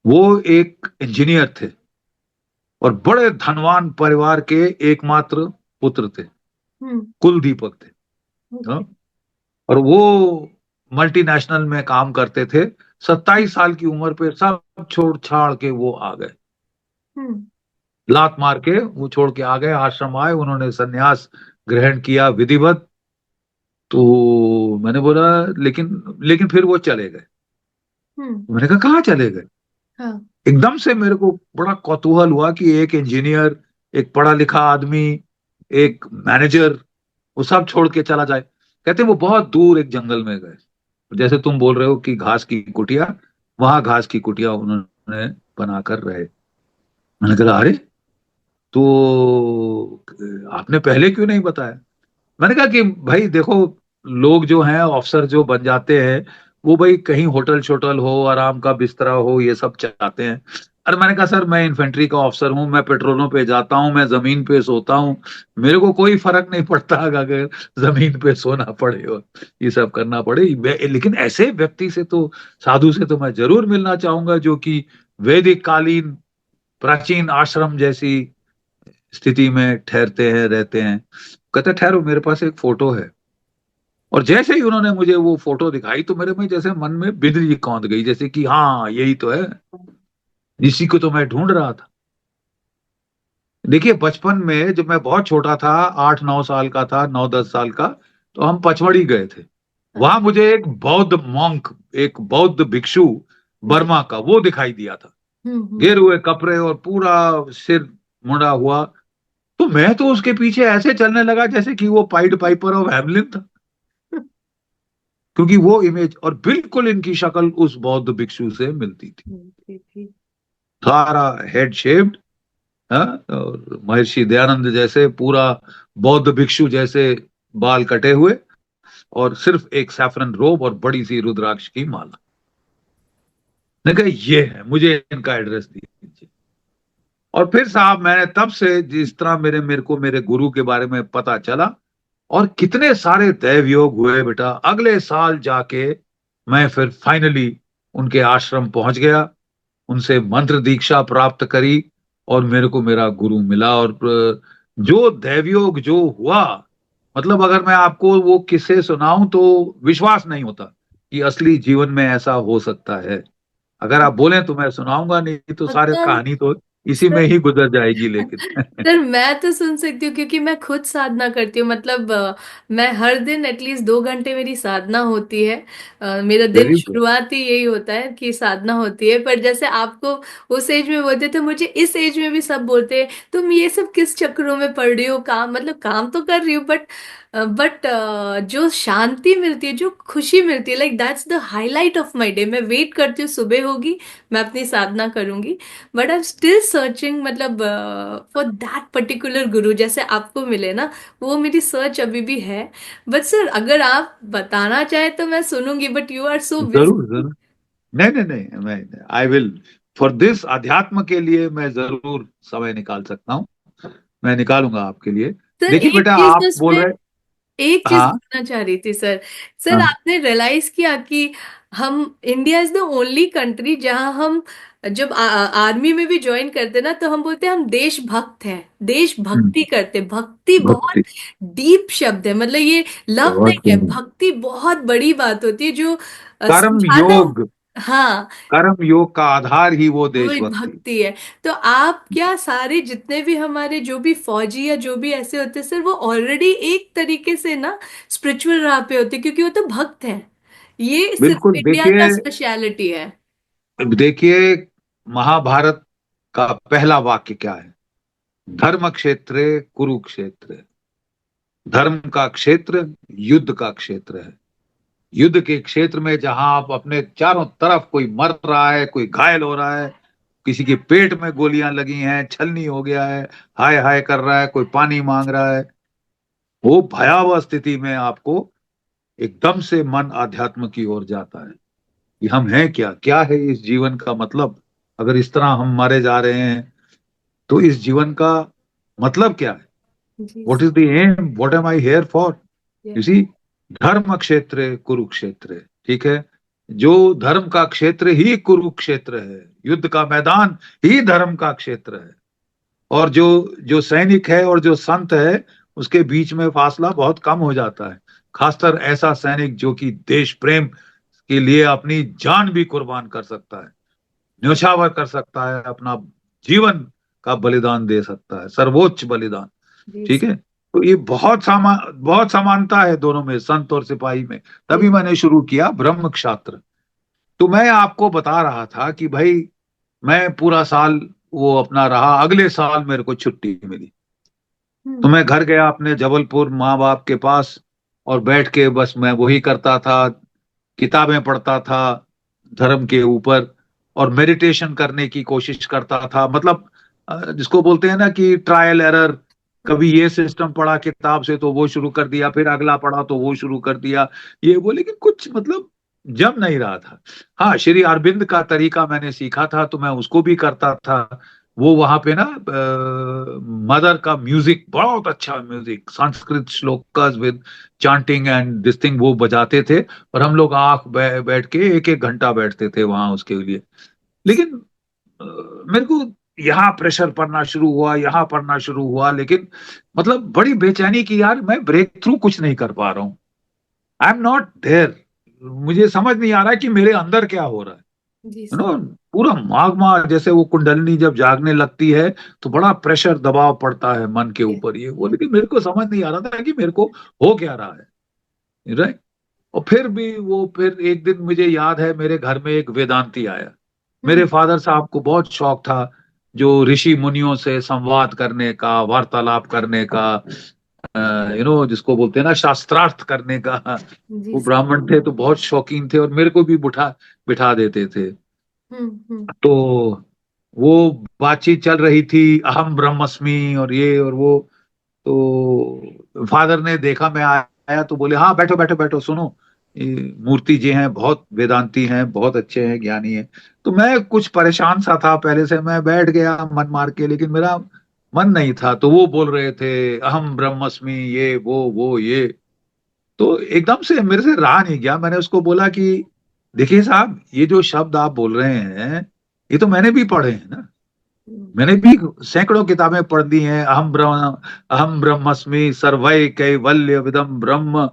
वो एक इंजीनियर थे और बड़े धनवान परिवार के एकमात्र पुत्र थे, कुल दीपक थे। हाँ? ओके। और वो मल्टीनेशनल में काम करते थे, 27 साल की उम्र पे सब छोड़ छाड़ के वो आ गए, हम्म। लात मार के वो छोड़ के आ गए, आश्रम आए, उन्होंने सन्यास ग्रहण किया विधिवत। तो मैंने बोला लेकिन लेकिन फिर वो चले गए। हम्म। मैंने कहा कहाँ चले गए? हाँ। एकदम से मेरे को बड़ा कौतूहल हुआ कि एक इंजीनियर, एक पढ़ा लिखा आदमी, एक मैनेजर, वो सब छोड़ के चला जाए। कहते वो बहुत दूर एक जंगल में गए, जैसे तुम बोल रहे हो कि घास की कुटिया, वहां घास की कुटिया उन्होंने बनाकर रहे। मैंने कहा अरे, तो आपने पहले क्यों नहीं बताया? मैंने कहा कि भाई देखो, लोग जो हैं अफसर जो बन जाते हैं, वो भाई कहीं होटल शोटल हो, आराम का बिस्तरा हो, ये सब चाहते हैं। अरे मैंने कहा सर, मैं इन्फेंट्री का ऑफिसर हूँ, मैं पेट्रोलों पे जाता हूँ, मैं जमीन पे सोता हूँ, मेरे को कोई फर्क नहीं पड़ता अगर जमीन पे सोना पड़े और ये सब करना पड़े। लेकिन ऐसे व्यक्ति से तो, साधु से तो मैं जरूर मिलना चाहूंगा जो कि वैदिक कालीन प्राचीन आश्रम जैसी स्थिति में ठहरते हैं, रहते हैं। कहते ठहरो, मेरे पास एक फोटो है। और जैसे ही उन्होंने मुझे वो फोटो दिखाई तो मेरे में जैसे मन में बिजली कौंध गई, जैसे कि हाँ यही तो है, इसी को तो मैं ढूंढ रहा था। देखिए बचपन में जब मैं बहुत छोटा था, 8-9 साल का था, 9-10 साल का, तो हम पचमढ़ी गए थे। हाँ। वहां मुझे एक बौद्ध मॉन्क, एक बौद्ध भिक्षु जी। बर्मा का, वो दिखाई दिया था, हम्म। घेरे हुए कपड़े और पूरा सिर मुड़ा हुआ। तो मैं तो उसके पीछे ऐसे चलने लगा जैसे कि वो पाइड पाइपर ऑफ हैमलिन था, क्योंकि वो इमेज और बिल्कुल इनकी शक्ल उस बौद्ध भिक्षु से मिलती थी। जी जी। सारा हेड शेव्ड, और महर्षि दयानंद जैसे पूरा बौद्ध भिक्षु जैसे बाल कटे हुए, और सिर्फ एक सैफरन रोब और बड़ी सी रुद्राक्ष की माला। ने कहा ये है, मुझे इनका एड्रेस दीजिए। और फिर साहब मैंने तब से जिस तरह मेरे मेरे को मेरे गुरु के बारे में पता चला, और कितने सारे दैव योग हुए बेटा। अगले साल जाके मैं फिर फाइनली उनके आश्रम पहुंच गया, उनसे मंत्र दीक्षा प्राप्त करी, और मेरे को मेरा गुरु मिला। और जो दैवयोग जो हुआ, मतलब अगर मैं आपको वो किस्से सुनाऊं तो विश्वास नहीं होता कि असली जीवन में ऐसा हो सकता है। अगर आप बोलें तो मैं सुनाऊंगा, नहीं तो सारी मतलब कहानी तो इसी में सर, ही गुजर जाएगी लेकिन। सर मैं तो सुन सकती हूँ क्योंकि मैं खुद साधना करती हूँ। मतलब मैं हर दिन एटलीस्ट 2 घंटे मेरी साधना होती है। मेरा दिन वेरी गुड। शुरुआत ही यही होता है कि साधना होती है। पर जैसे आपको उस एज में बोलते थे, मुझे इस एज में भी सब बोलते हैं तुम ये सब किस चक्करों में पड़ रही हो, काम मतलब काम तो कर रही हो, बट जो शांति मिलती है, जो खुशी मिलती है, like that's the highlight of my day. मैं वेट करती हूँ सुबह होगी, मैं अपनी साधना करूंगी, but I am still searching, मतलब फॉर दैट पर्टिकुलर गुरु जैसे आपको मिले ना, वो मेरी सर्च अभी भी है। बट सर अगर आप बताना चाहें तो मैं सुनूंगी, बट यू आर सो जरूर बिजी। जरूर। नहीं नहीं नहीं, मैं आई विल, फॉर दिस अध्यात्म के लिए मैं जरूर समय निकाल सकता हूँ, मैं निकालूंगा आपके लिए। सर देखिए एक बेटा, चीज आप बस बोल मैं, रहे। एक चीज हाँ पूछना चाह रही थी सर। सर हाँ। आपने रियलाइज किया कि हम, India is the only country जहां हम जब आर्मी में भी ज्वाइन करते ना तो हम बोलते हैं हम देशभक्त हैं, देशभक्ति करते। भक्ति बहुत भक्ति डीप शब्द है, मतलब ये लव बहुत नहीं है, गहरी। भक्ति बहुत बड़ी बात होती है जो कर्म समझाना। योग, हाँ, कर्म योग का आधार ही वो वो एक देशभक्ति। भक्ति है। तो आप क्या, सारे जितने भी हमारे जो भी फौजी या जो भी ऐसे होते हैं सर, वो ऑलरेडी एक तरीके से ना स्पिरिचुअल राह पे होते हैं क्योंकि वो तो भक्त हैं। ये सिर्फ बिल्कुल। इंडिया देखिए, का स्पेशलिटी है। देखिए महाभारत का पहला वाक्य क्या है? धर्म क्षेत्रे कुरुक्षेत्र। धर्म का क्षेत्र युद्ध का क्षेत्र है। युद्ध के क्षेत्र में जहां आप अपने चारों तरफ, कोई मर रहा है, कोई घायल हो रहा है, किसी के पेट में गोलियां लगी हैं, छलनी हो गया है, हाय हाय कर रहा है, कोई पानी मांग रहा है, वो भयावह स्थिति में आपको एकदम से मन आध्यात्म की ओर जाता है कि हम हैं क्या, क्या है इस जीवन का मतलब। अगर इस तरह हम मारे जा रहे हैं तो इस जीवन का मतलब क्या है? जी what is the am, what am I here for? You sir. See, धर्म क्षेत्र कुरुक्षेत्र, ठीक है। जो धर्म का क्षेत्र ही कुरुक्षेत्र है, युद्ध का मैदान ही धर्म का क्षेत्र है। और जो जो सैनिक है और जो संत है, उसके बीच में फासला बहुत कम हो जाता है। खासकर ऐसा सैनिक जो कि देश प्रेम के लिए अपनी जान भी कुर्बान कर सकता है, न्यौछावर कर सकता है, अपना जीवन का बलिदान दे सकता है, सर्वोच्च बलिदान। जी ठीक है, तो ये बहुत समानता है दोनों में, संत और सिपाही में। जी तभी मैंने शुरू किया ब्रह्म क्षात्र। तो मैं आपको बता रहा था कि भाई मैं पूरा साल वो अपना रहा, अगले साल मेरे को छुट्टी मिली, तो हम्म मैं घर गया अपने जबलपुर माँ बाप के पास, और बैठ के बस मैं वही करता था, किताबें पढ़ता था धर्म के ऊपर, और मेडिटेशन करने की कोशिश करता था। मतलब जिसको बोलते हैं ना कि ट्रायल एरर, कभी ये सिस्टम पढ़ा किताब से तो वो शुरू कर दिया, फिर अगला पढ़ा तो वो शुरू कर दिया, ये वो, लेकिन कुछ मतलब जम नहीं रहा था। हाँ, श्री अरविंद का तरीका मैंने सीखा था तो मैं उसको भी करता था। वो वहां पे ना मदर का म्यूजिक, बहुत अच्छा music, Sanskrit shlokas with chanting and this thing वो बजाते थे, और हम लोग बैठ के एक एक घंटा बैठते थे वहां उसके लिए। लेकिन मेरे को यहाँ प्रेशर पड़ना शुरू हुआ, यहाँ पड़ना शुरू हुआ, लेकिन मतलब बड़ी बेचैनी की, यार मैं ब्रेक थ्रू कुछ नहीं कर पा रहा हूँ, आई एम नॉट देयर, मुझे समझ नहीं आ रहा है कि मेरे अंदर क्या हो रहा है। जी यू सर। नो, पूरा मागमा, जैसे वो कुंडलनी जब जागने लगती है तो बड़ा प्रेशर दबाव पड़ता है मन के यस। ऊपर, ये वो, लेकिन मेरे को समझ नहीं आ रहा था कि मेरे को हो क्या रहा है, राइट। और फिर भी वो, फिर एक दिन मुझे याद है मेरे घर में एक वेदांती आया। मेरे हम्म फादर साहब को बहुत शौक था जो ऋषि मुनियों से संवाद करने का, वार्तालाप करने का, जिसको बोलते हैं ना शास्त्रार्थ करने का। जी वो सर। ब्राह्मण थे तो बहुत शौकीन थे, और मेरे को भी बिठा बिठा देते थे। हम्म। तो वो बातचीत चल रही थी, अहम ब्रह्मस्मि और ये और वो। तो फादर ने देखा मैं आया तो बोले, हाँ बैठो बैठो बैठो, सुनो, ये मूर्ति जी हैं, बहुत वेदांती हैं, बहुत अच्छे हैं, ज्ञानी हैं। तो मैं कुछ परेशान सा था पहले से, मैं बैठ गया मन मार के, लेकिन मेरा मन नहीं था। तो वो बोल रहे थे अहम ब्रह्मस्मि, ये वो ये। तो एकदम से मेरे से रहा नहीं गया, मैंने उसको बोला कि देखिए साहब, ये जो शब्द आप बोल रहे हैं ये तो मैंने भी पढ़े हैं ना, हम्म, मैंने भी सैकड़ों किताबें पढ़ दी हैं, अहम ब्रह्मस्मि सर्वै कैवल्य विदम ब्रह्म,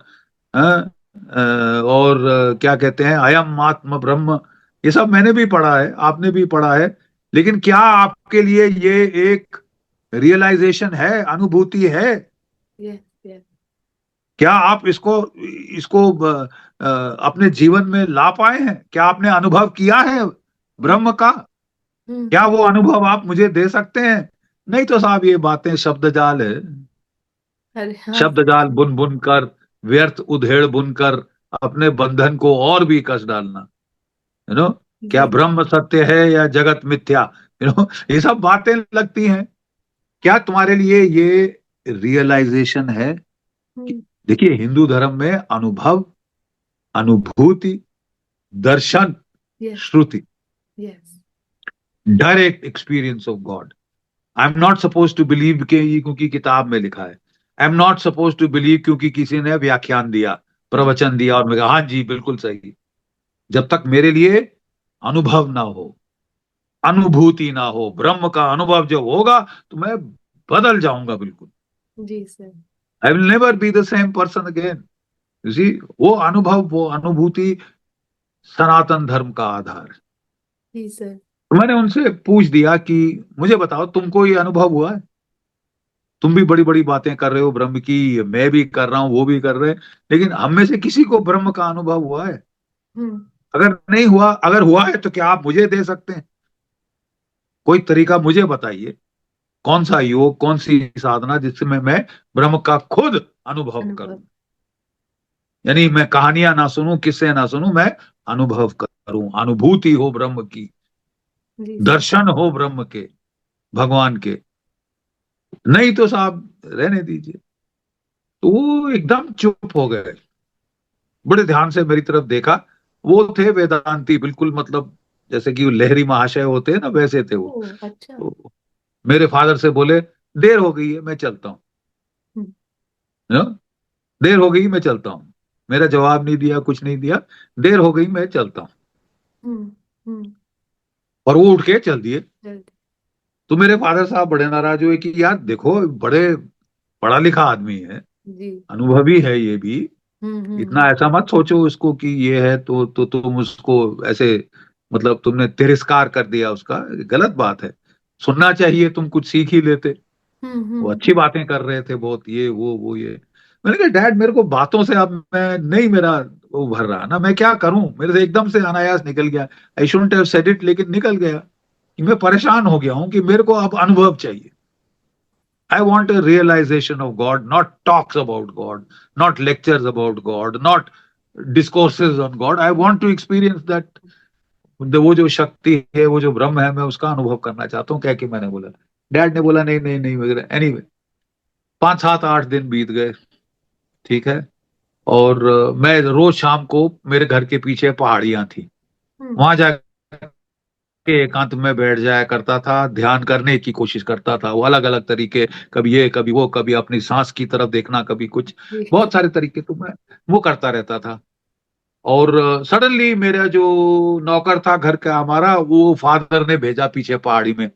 और क्या कहते हैं, अयम आत्म ब्रह्म, ये सब मैंने भी पढ़ा है, आपने भी पढ़ा है। लेकिन क्या आपके लिए ये एक रियलाइजेशन है, अनुभूति है? Yes yes. क्या आप इसको इसको अपने जीवन में ला पाए हैं? क्या आपने अनुभव किया है हम्म ब्रह्म का? क्या हम्म। वो अनुभव आप मुझे दे सकते हैं? नहीं तो साहब ये बातें शब्द जाल है, अरे हाँ शब्द सर। जाल बुन बुन कर, व्यर्थ उधेड़ बुनकर अपने बंधन को और भी कस डालना। यू नो, क्या जी। ब्रह्म सत्य है या जगत मिथ्या? ये सब बातें लगती हैं। क्या तुम्हारे लिए ये रियलाइजेशन है कि हम्म। देखिए, हिंदू धर्म में अनुभव, अनुभूति, दर्शन, यस श्रुति, yes. Direct experience of God. I am not suppose to believe के ये क्योंकि किताब में लिखा है, I am not suppose to believe क्योंकि किसी ने व्याख्यान दिया, जी। प्रवचन दिया और मैं कहा हाँ जी बिल्कुल सही। जब तक मेरे लिए अनुभव ना हो, अनुभूति ना हो, ब्रह्म का अनुभव जब होगा तो मैं बदल जाऊंगा बिल्कुल। जी sir. I will never be the same person again. You see, वो अनुभव, वो अनुभूति सनातन धर्म का आधार है। जी सर। तो मैंने उनसे पूछ दिया कि मुझे बताओ, तुमको ये अनुभव हुआ है? तुम भी बड़ी बड़ी बातें कर रहे हो ब्रह्म की, मैं भी कर रहा हूं, वो भी कर रहे हैं, लेकिन हम में से किसी को ब्रह्म का अनुभव हुआ है? हम्म अगर नहीं हुआ, अगर हुआ है तो क्या आप मुझे दे सकते हैं? कोई तरीका मुझे बताइए, कौन सा योग, कौन सी साधना जिससे मैं ब्रह्म का खुद अनुभव अनुभव। करूं। यानी मैं कहानियां ना सुनूं, किस्से ना सुनूं, मैं अनुभव करूं, अनुभूति हो ब्रह्म की, जी सर। दर्शन हो ब्रह्म के, भगवान के। नहीं तो साहब रहने दीजिए। तो वो एकदम चुप हो गए, बड़े ध्यान से मेरी तरफ देखा। वो थे वेदांती बिल्कुल, मतलब जैसे कि वो लहरी महाशय होते हैं ना, वैसे थे वो। ओ अच्छा। तो मेरे फादर से बोले, देर हो गई है मैं चलता हूँ, हम्म ना, देर हो गई मैं चलता हूँ। मेरा जवाब नहीं दिया, कुछ नहीं दिया, देर हो गई मैं चलता हूँ, हम्म हम्म। और वो उठ के चल दिए। जल्दी। तो मेरे फादर साहब बड़े नाराज हुए कि यार देखो, बड़े पढ़ा लिखा आदमी है, जी। अनुभवी है ये भी, इतना ऐसा मत सोचो उसको कि ये है तो तुम उसको ऐसे, मतलब तुमने तिरस्कार कर दिया उसका, गलत बात है। सुनना चाहिए, तुम कुछ सीख ही लेते। वो अच्छी बातें कर रहे थे बहुत, ये वो ये। मैंने कहा डैड मेरे को बातों से अब मैं नहीं, मेरा वो भर रहा ना, मैं क्या करूं, मेरे से एकदम से अनायास निकल गया। I shouldn't have said it, लेकिन निकल गया कि मैं परेशान हो गया हूं कि मेरे को अब अनुभव चाहिए। I want a realization of God, not talks about God, not lectures about God, not discourses on God. I want to experience that, वो जो शक्ति है, वो जो ब्रह्म है, मैं उसका अनुभव करना चाहता हूँ, कह के मैंने बोला। डैड ने बोला नहीं नहीं नहीं वगैरह। एनीवे, 5 7 8 दिन बीत गए, ठीक है। और मैं रोज शाम को, मेरे घर के पीछे पहाड़ियां थी, वहां जाके एकांत में बैठ जाया करता था, ध्यान करने की कोशिश करता था। वो अलग अलग तरीके, कभी ये कभी वो, कभी अपनी सांस की तरफ देखना, कभी कुछ, बहुत सारे तरीके तो मैं वो करता रहता था। और सडनली मेरा जो नौकर था घर का हमारा, वो फादर ने भेजा पीछे पहाड़ी में,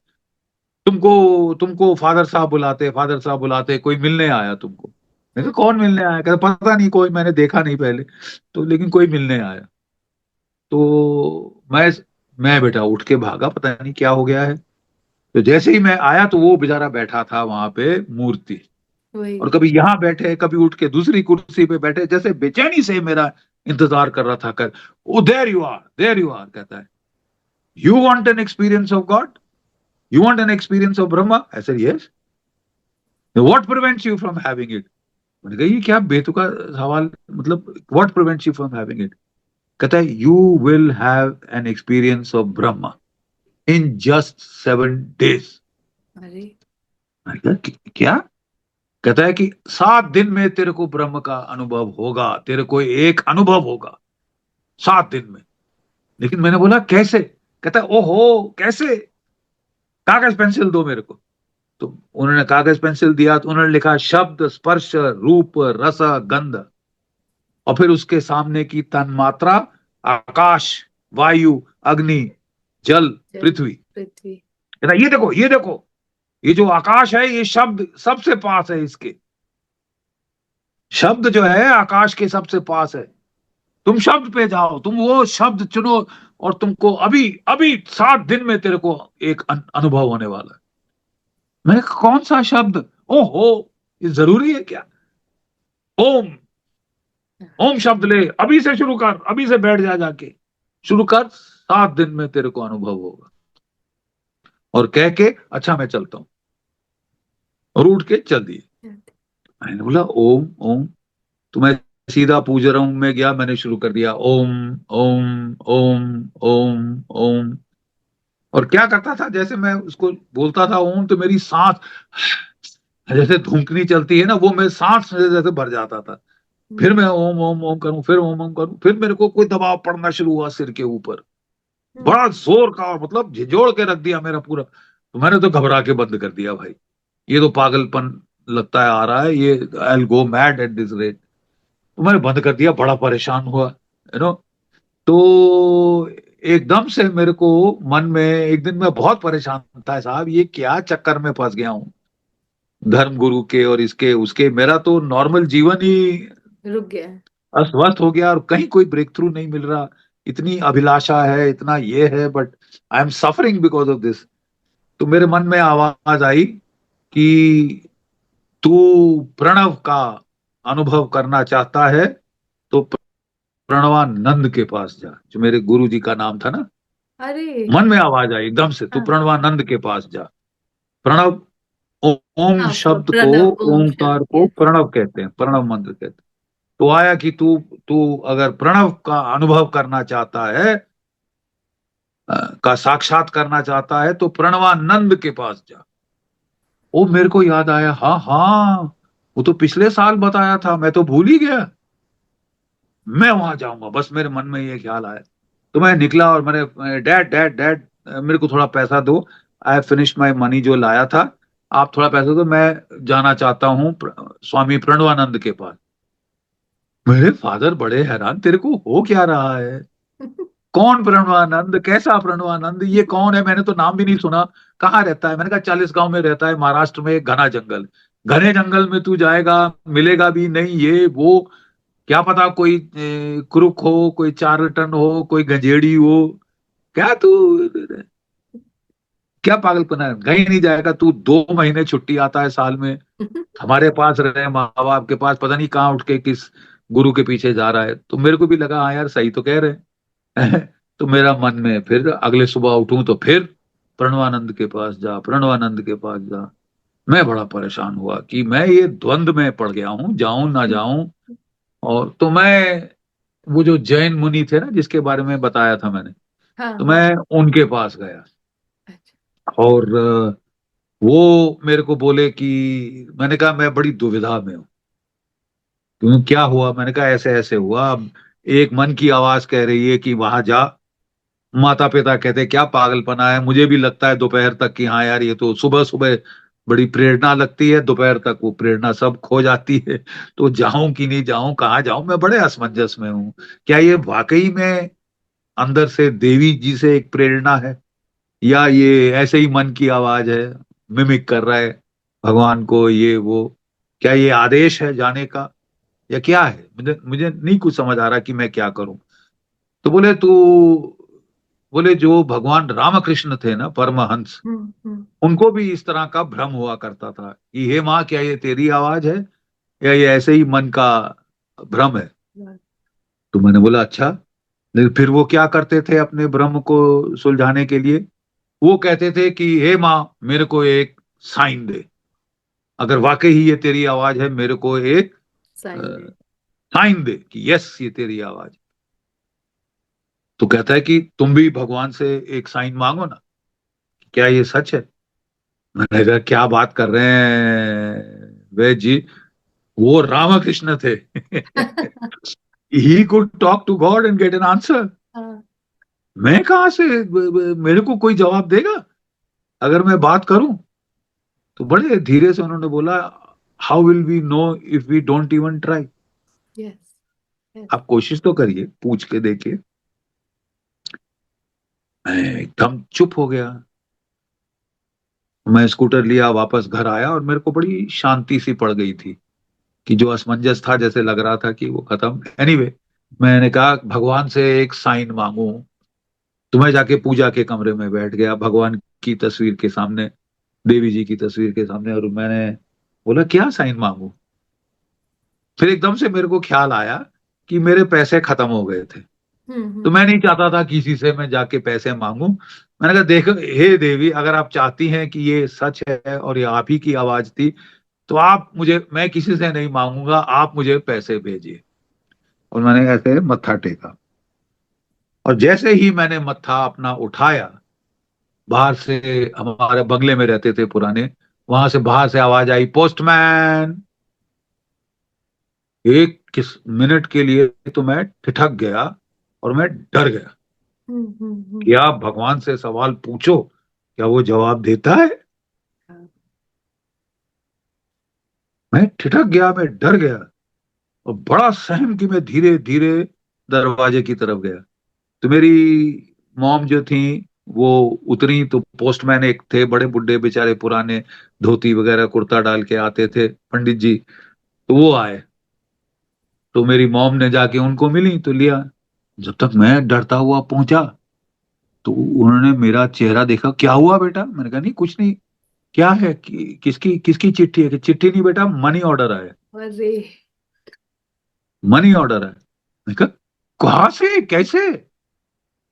तुमको तुमको फादर साहब बुलाते, कोई मिलने आया तुमको। मैं कहा कौन मिलने आया? कहता पता नहीं, कोई मैंने देखा नहीं पहले, तो लेकिन कोई मिलने आया। तो मैं बेटा उठ के भागा, पता नहीं क्या हो गया है। तो जैसे ही मैं आया तो वो बेचारा बैठा था वहां पे मूर्ति, वही। और कभी यहाँ बैठे, कभी उठ के दूसरी कुर्सी पे बैठे, जैसे बेचैनी से मेरा इंतजार कर रहा था। कर ओ देयर यू आर, कहता है you want an experience of God, you want an experience of Brahma. I said yes, what prevents you from having it. मैंने कहा ये क्या बेतुका सवाल, मतलब what prevents you from having it. कहता है you will have an experience of Brahma in just 7 days। अरे। मैंने कहा क्या? कहता है कि 7 दिन में तेरे को ब्रह्म का अनुभव होगा, तेरे को एक अनुभव होगा 7 दिन में। लेकिन मैंने बोला कैसे? कहता है ओहो कैसे, कागज पेंसिल दो मेरे को। तो उन्होंने कागज पेंसिल दिया, तो उन्होंने लिखा शब्द स्पर्श रूप रस गंध, और फिर उसके सामने की तन्मात्रा, आकाश, वायु, अग्नि, जल, जल, पृथ्वी। पृथ्वी। कहता ये देखो ये देखो, ये जो आकाश है ये शब्द सबसे पास है, इसके शब्द जो है आकाश के सबसे पास है। तुम शब्द पे जाओ, तुम वो शब्द चुनो, और तुमको अभी अभी 7 दिन में तेरे को एक अनुभव होने वाला है। मैंने कहा कौन सा शब्द? ओहो, ये जरूरी है क्या? ओम, ओम शब्द ले, अभी से शुरू कर, अभी से बैठ जा, जाके शुरू कर, 7 दिन में तेरे को अनुभव होगा। और कह के अच्छा मैं चलता हूं, और उठ के चल दिए। मैंने बोला ओम ओम, तो मैं सीधा पूजा रूम में गया, मैंने शुरू कर दिया ओम ओम ओम ओम ओम। और क्या करता था, जैसे मैं उसको बोलता था ओम, तो मेरी सांस जैसे धुमकनी चलती है ना, वो मैं सांस से जैसे भर जाता था। फिर मैं ओम ओम ओम करूं, फिर ओम ओम करूं, फिर मेरे को कोई दबाव पड़ना शुरू हुआ सिर के ऊपर, बड़ा जोर का, मतलब झिझोड़ के रख दिया मेरा पूरा। तो मैंने तो घबरा के बंद कर दिया, भाई ये तो पागलपन लगता है आ रहा है, ये I will go mad at this rate. तो मैंने बंद कर दिया, बड़ा परेशान हुआ, तो एकदम से मेरे को मन में, एक दिन मैं बहुत परेशान था साहब, ये क्या चक्कर में फंस गया हूँ, धर्म गुरु के और इसके उसके, मेरा तो नॉर्मल जीवन ही रुक गया। अस्त व्यस्त हो गया, और कहीं कोई ब्रेक थ्रू नहीं मिल रहा। इतनी अभिलाषा है, इतना ये है, but I am suffering because of this. तो मेरे मन में आवाज आई कि तू प्रणव का अनुभव करना चाहता है तो प्रणवानंद के पास जा, जो मेरे गुरु जी का नाम था ना। अरे। मन में आवाज आई एकदम से, तू हाँ। प्रणवानंद के पास जा। प्रणव, ओम हाँ, शब्द को, प्रणव, ओम शब्द, ओंकार को यस। प्रणव कहते हैं, प्रणव मंत्र कहते हैं। तो आया कि तू तू अगर प्रणव का अनुभव करना चाहता है, का साक्षात करना चाहता है, तो प्रणवानंद के पास जा। ओ मेरे को याद आया, हाँ हाँ, वो तो पिछले साल बताया था, मैं तो भूल ही गया, मैं वहां जाऊंगा, बस मेरे मन में ये ख्याल आया। तो मैं निकला, और मैंने डैड डैड डैड मेरे को थोड़ा पैसा दो, आई फिनिश माई मनी जो लाया था, आप थोड़ा पैसा दो, मैं जाना चाहता हूँ स्वामी प्रणवानंद के पास। मेरे फादर बड़े हैरान, तेरे को हो क्या रहा है, कौन प्रणवानंद, कैसा प्रणवानंद, ये कौन है, मैंने तो नाम भी नहीं सुना, कहाँ रहता है? मैंने कहा 40 गांव में रहता है, महाराष्ट्र में, घना जंगल, घने जंगल में तू जाएगा, मिलेगा भी नहीं, ये वो। क्या पता कोई क्रुक हो, कोई चार्लटन हो, कोई गंजेड़ी हो। क्या तू, क्या पागलपना है, कहीं नहीं जाएगा तू। 2 महीने छुट्टी आता है साल में, हमारे पास रहे, माँ बाप के पास, पता नहीं कहाँ उठ के किस गुरु के पीछे जा रहा है। तो मेरे को भी लगा हाँ यार सही तो कह रहे हैं। तो मेरा मन में फिर अगले सुबह उठूं तो फिर प्रणवानंद के पास जा, प्रणवानंद के पास जा। मैं बड़ा परेशान हुआ कि मैं ये द्वंद में पड़ गया हूँ, जाऊं ना जाऊं। और तो मैं, वो जो जैन मुनि थे ना जिसके बारे में बताया था मैंने, हाँ तो हाँ। मैं उनके पास गया। अच्छा। और वो मेरे को बोले कि, मैंने कहा मैं बड़ी दुविधा में हूँ। क्यों, क्या हुआ? मैंने कहा ऐसे ऐसे हुआ। अब एक मन की आवाज कह रही है कि वहां जा, माता पिता कहते क्या पागलपना है। मुझे भी लगता है दोपहर तक कि हाँ यार ये तो सुबह सुबह बड़ी प्रेरणा लगती है, दोपहर तक वो प्रेरणा सब खो जाती है। तो जाऊं कि नहीं जाऊं, कहाँ जाऊं, मैं बड़े असमंजस में हूँ। क्या ये वाकई में अंदर से देवी जी से एक प्रेरणा है, या ये ऐसे ही मन की आवाज है, मिमिक कर रहा है भगवान को ये वो? क्या ये आदेश है जाने का, या क्या है? मुझे मुझे नहीं कुछ समझ आ रहा कि मैं क्या करूं। तो बोले तू, बोले जो भगवान रामकृष्ण थे ना परमहंस, हम्म। उनको भी इस तरह का भ्रम हुआ करता था कि हे माँ क्या ये तेरी आवाज है, या ये ऐसे ही मन का भ्रम है? तो मैंने बोला अच्छा। लेकिन फिर वो क्या करते थे अपने भ्रम को सुलझाने के लिए? वो कहते थे कि हे माँ मेरे को एक साइन दे, अगर वाकई ही ये तेरी आवाज है मेरे को एक साइन दे। साइन दे कि यस ये तेरी आवाज। तो कहता है कि तुम भी भगवान से एक साइन मांगो ना, क्या ये सच है? मैंने कहा क्या बात कर रहे हैं वैद जी, वो रामकृष्ण थे। He could talk to God and get an answer. हाँ। मैं कहाँ से, मेरे को कोई जवाब देगा अगर मैं बात करूं? तो बड़े धीरे से उन्होंने बोला, how will we know if we don't even try. Yes. Yes. आप कोशिश तो करिए, पूछ के देखिए। मैं एकदम चुप हो गया। मैं स्कूटर लिया, वापस घर आया, और मेरे को बड़ी शांति सी पड़ गई थी कि जो असमंजस था, जैसे लग रहा था कि वो खत्म। एनीवे, मैंने कहा भगवान से एक साइन मांगू। तो मैं जाके पूजा के कमरे में बैठ गया, भगवान की तस्वीर के सामने, देवी जी की तस्वीर के सामने, और मैंने बोला क्या साइन मांगू? फिर एकदम से मेरे को ख्याल आया कि मेरे पैसे खत्म हो गए थे। तो हम्म। मैं नहीं चाहता था किसी से मैं जाके पैसे मांगू। मैंने कहा देखो हे देवी, अगर आप चाहती हैं कि ये सच है और ये आप ही की आवाज थी, तो आप मुझे, मैं किसी से नहीं मांगूंगा, आप मुझे पैसे भेजिए। और मैंने ऐसे मत्था टेका, और जैसे ही मैंने मत्था अपना उठाया, बाहर से, हमारे बंगले में रहते थे पुराने, वहां से बाहर से आवाज आई, पोस्टमैन। एक किस मिनट के लिए तो मैं ठिठक गया और मैं डर गया कि आप भगवान से सवाल पूछो, क्या वो जवाब देता है? मैं ठिठक गया, मैं डर गया, और बड़ा सहम कि मैं धीरे धीरे दरवाजे की तरफ गया। तो मेरी मॉम जो थी वो उतरी, तो पोस्टमैन एक थे, बड़े बुड्ढे बेचारे, पुराने, धोती वगैरह कुर्ता डाल के आते थे पंडित जी। तो वो आए, तो मेरी मॉम ने जाके उनको मिली तो लिया। जब तक मैं डरता हुआ पहुंचा, तो उन्होंने मेरा चेहरा देखा, क्या हुआ बेटा? मैंने कहा नहीं कुछ नहीं। क्या है किसकी किसकी चिट्ठी है? कि चिट्ठी नहीं बेटा, मनी ऑर्डर आया। अरे। मनी ऑर्डर आया। मैंने कहा कहाँ से, कैसे,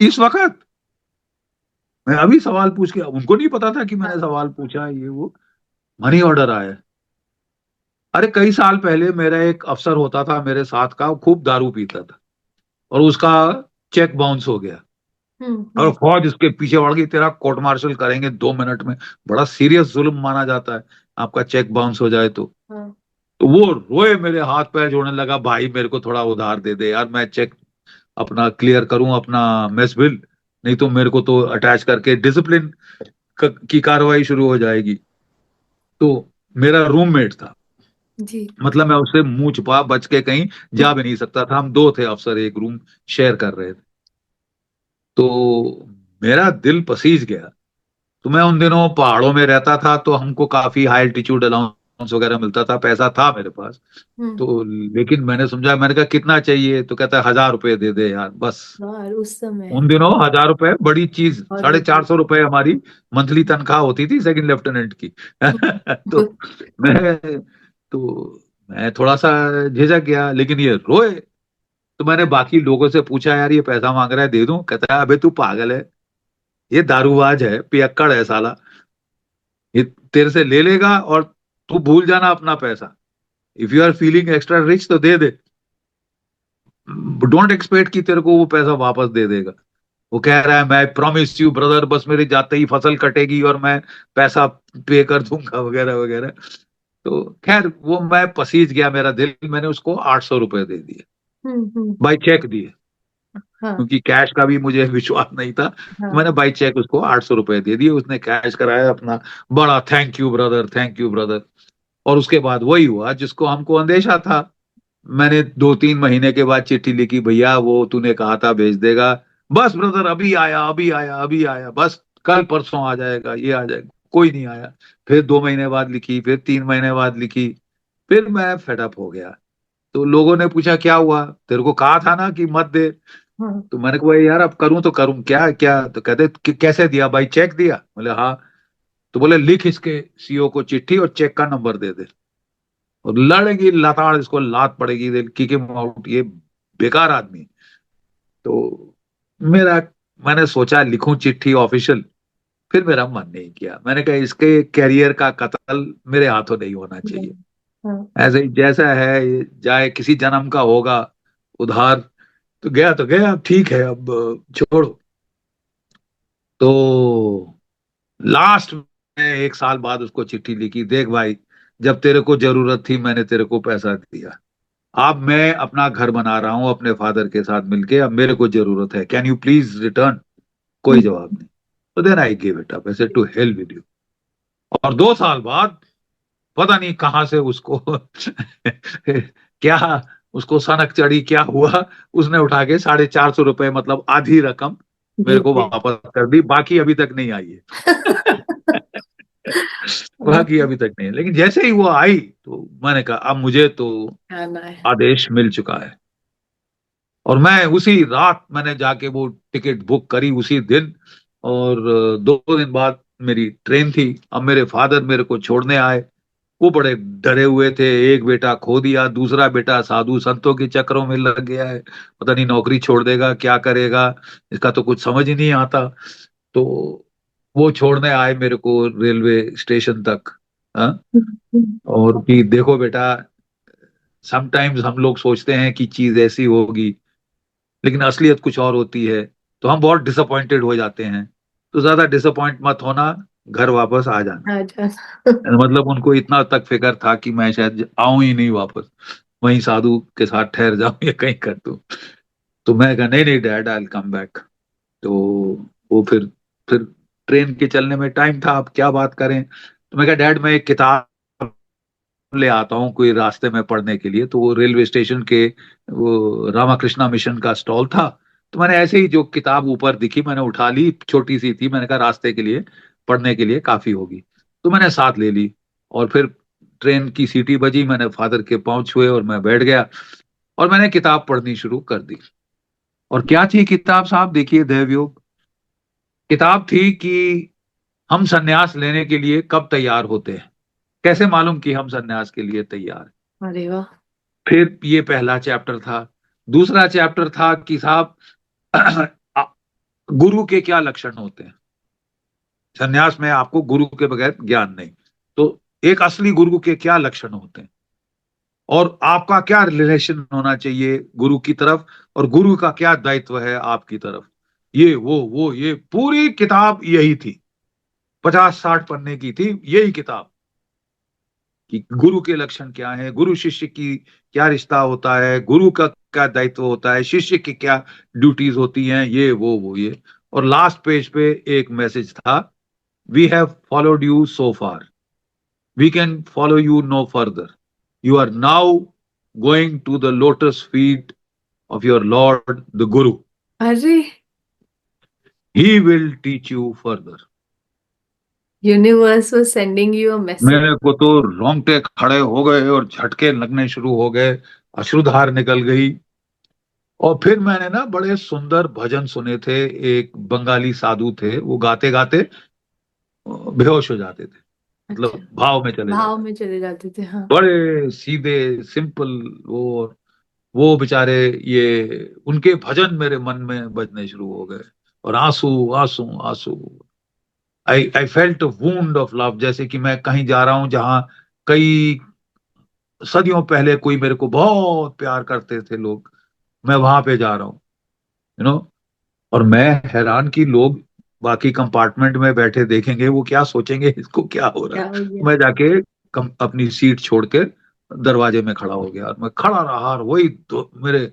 इस वक्त? मैं अभी सवाल पूछ के, उनको नहीं पता था कि मैंने हाँ। सवाल पूछा है, ये वो। मनी ऑर्डर आया। अरे कई साल पहले मेरा एक अफसर होता था मेरे साथ का, वो खूब दारू पीता था, और उसका चेक बाउंस हो गया, और हम्म। फौज उसके पीछे पड़ गई, तेरा कोर्ट मार्शल करेंगे 2 मिनट में। बड़ा सीरियस जुल्म माना जाता है आपका चेक बाउंस हो जाए तो। हाँ। तो वो रोए, मेरे हाथ पैर जोड़ने लगा, भाई मेरे को थोड़ा उधार दे दे यार, मैं चेक अपना क्लियर करूं अपना मेस बिल, नहीं तो मेरे को तो अटैच करके डिसिप्लिन की कार्रवाई शुरू हो जाएगी। तो मेरा रूममेट था, जी। मतलब मैं उससे मुंह छुपा बच के कहीं जा भी नहीं सकता था, हम दो थे अफसर, एक रूम शेयर कर रहे थे। तो मेरा दिल पसीज गया। तो मैं उन दिनों पहाड़ों में रहता था, तो हमको काफी हाई एल्टीट्यूड अलाउंस अलाउंस वगैरह मिलता था, पैसा था मेरे पास। हम्म। तो लेकिन मैंने समझा, मैंने कहा कितना चाहिए, तो कहता है 1,000 रुपए दे दे यार बस। यार उस समय उन दिनों 1,000 रुपए बड़ी चीज, बहुत बड़ी। 450 रुपए हमारी मंथली तनख्वाह होती थी सेकंड लेफ्टिनेंट की। तो मैं तो मैं थोड़ा सा झिझक गया, लेकिन ये रोए। तो मैंने बाकी लोगों से पूछा, यार ये पैसा मांग रहा है, दे दूं? कहता है अबे तू पागल है, ये दारूबाज है, पियक्कड़ है साला, ये तेरे से ले लेगा और तू भूल जाना अपना पैसा। If you are feeling extra rich तो दे दे, डोंट एक्सपेक्ट कि तेरे को वो पैसा वापस दे देगा। वो कह रहा है मैं प्रॉमिस यू ब्रदर, बस मेरे जाते ही फसल कटेगी और मैं पैसा पे कर दूंगा वगैरह वगैरह। तो खैर वो मैं पसीज गया मेरा दिल, मैंने उसको 800 रुपए दे दिए, हम्म। बाई चेक दिए, हाँ क्योंकि कैश का भी मुझे विश्वास नहीं था। तो हाँ। मैंने बाई चेक उसको 800 रुपए दे दिए, उसने कैश कराया अपना। बड़ा thank you brother, thank you brother. और उसके बाद वही हुआ जिसको हमको अंदेशा था। मैंने 2-3 महीने के बाद चिट्ठी लिखी, भैया वो तूने कहा था भेज देगा, बस ब्रदर अभी आया, अभी आया, अभी आया, बस कल परसों आ जाएगा, ये आ जाएगा, कोई नहीं आया। फिर 2 महीने बाद लिखी, फिर 3 महीने बाद लिखी। फिर मैं फेडअप हो गया। तो लोगों ने पूछा क्या हुआ, तेरे को कहा था ना कि मत दे। हाँ। तो मैंने कहा यार अब करूं तो करूं क्या क्या? तो कहते कैसे दिया भाई, चेक दिया? बोले हाँ। तो बोले लिख इसके सीओ को चिट्ठी और चेक का नंबर दे दे, और लड़ेगी लताड़, इसको लात पड़ेगी, दे किक हिम आउट, ये बेकार आदमी। तो मेरा मैंने सोचा लिखूं चिट्ठी ऑफिशियल। फिर मेरा मन नहीं किया, मैंने कहा इसके कैरियर का कत्ल मेरे हाथों नहीं होना चाहिए। हाँ। ऐसे ही जैसा है ये जाए, किसी जन्म का होगा उधार। तो गया, ठीक है अब छोड़ो। तो लास्ट में 1 साल बाद उसको चिट्ठी लिखी, देख भाई, जब तेरे को जरूरत थी मैंने तेरे को पैसा दिया, अब मैं अपना घर बना रहा हूं अपने फादर के साथ मिलके, अब मेरे को जरूरत है, कैन यू प्लीज रिटर्न? कोई जवाब नहीं। तो then I give it up, ऐसे टू हेल विद यू। और 2 साल बाद पता नहीं कहां से उसको क्या, उसको सनक चढ़ी क्या हुआ, उसने उठा के 450 रुपए, मतलब आधी रकम मेरे भेज को दे। वापस कर दी, बाकी अभी तक नहीं आई है। बाकी बहुत अभी तक नहीं है। लेकिन जैसे ही वो आई तो मैंने कहा अब मुझे तो आना है। आदेश मिल चुका है। और मैं उसी रात मैंने जाके वो टिकट बुक करी उसी दिन। और 2 दिन बाद मेरी ट्रेन थी। अब मेरे फादर मेरे को छोड़ने आए। वो बड़े डरे हुए थे, एक बेटा खो दिया, दूसरा बेटा साधु संतों के चक्रों में लग गया है, पता नहीं नौकरी छोड़ देगा क्या करेगा, इसका तो कुछ समझ ही नहीं आता। तो वो छोड़ने आए मेरे को रेलवे स्टेशन तक। हाँ? और कि देखो बेटा, समटाइम्स हम लोग सोचते हैं कि चीज ऐसी होगी, लेकिन असलियत कुछ और होती है। तो हम बहुत डिसअपॉइंटेड हो जाते हैं। तो ज्यादा डिसअपॉइंट मत होना, घर वापस आ जाना। आ जा। मतलब उनको इतना तक फिक्र था कि मैं शायद आऊं ही नहीं वापस, वहीं साधु के साथ ठहर जाऊं या कहीं कर दूं। तो मैं कहा नहीं नहीं dad, I will come back. तो वो फिर ट्रेन के चलने में टाइम था, अब क्या बात करें। तो मैं कहा डैड मैं एक किताब ले आता हूँ कोई रास्ते में पढ़ने के लिए। तो वो रेलवे स्टेशन के वो रामाकृष्णा मिशन का स्टॉल था। तो मैंने ऐसे ही जो किताब ऊपर दिखी मैंने उठा ली, छोटी सी थी, मैंने कहा रास्ते के लिए पढ़ने के लिए काफी होगी। तो मैंने साथ ले ली। और फिर ट्रेन की सीटी बजी, मैंने फादर के पाँव छुए और मैं बैठ गया। और मैंने किताब पढ़नी शुरू कर दी। और क्या थी किताब साहब, देखिए दैवयोग। किताब थी कि हम सन्यास लेने के लिए कब तैयार होते हैं, कैसे मालूम कि हम सन्यास के लिए तैयार हैं। अरे वाह। फिर ये पहला चैप्टर था। दूसरा चैप्टर था कि साहब गुरु के क्या लक्षण होते हैं, सन्यास में आपको गुरु के बगैर ज्ञान नहीं। तो एक असली गुरु के क्या लक्षण होते हैं, और आपका क्या रिलेशन होना चाहिए गुरु की तरफ, और गुरु का क्या दायित्व है आपकी तरफ। ये वो ये पूरी किताब यही थी, 50-60 पन्ने की थी यही किताब, कि गुरु के लक्षण क्या है, गुरु शिष्य की क्या रिश्ता होता है, गुरु का क्या दायित्व होता है, शिष्य की क्या ड्यूटीज होती हैं, ये वो ये। और लास्ट पेज पे एक मैसेज था, we have followed you so far, we can follow you no further, you are now going to the lotus feet of your lord the guru, अरे he will teach you further. Universe was sending you a message. मेरे को तो रोंगटे खड़े हो गए और झटके लगने शुरू हो गए, अश्रुधार निकल गई। और फिर मैंने ना बड़े सुंदर भजन सुने थे। एक बंगाली साधु थे, वो गाते गाते बेहोश हो जाते थे, अच्छा। मतलब भाव में चले भाव जाते थे। में चले जाते थे, हाँ। बड़े सीधे सिंपल वो बेचारे, ये उनके भजन मेरे मन में बजने शुरू हो गए। और आंसू आंसू आंसू, I felt wound of love, जैसे कि मैं कहीं जा रहा हूं जहां कई सदियों पहले कोई मेरे को बहुत प्यार करते थे लोग, मैं वहां पे जा रहा हूँ, यू नो। और मैं हैरान कि लोग बाकी कंपार्टमेंट में बैठे देखेंगे, वो क्या सोचेंगे, इसको क्या हो रहा क्या हो है। गया? मैं जाके अपनी सीट छोड़ के दरवाजे में खड़ा हो गया, और मैं खड़ा रहा, और वही मेरे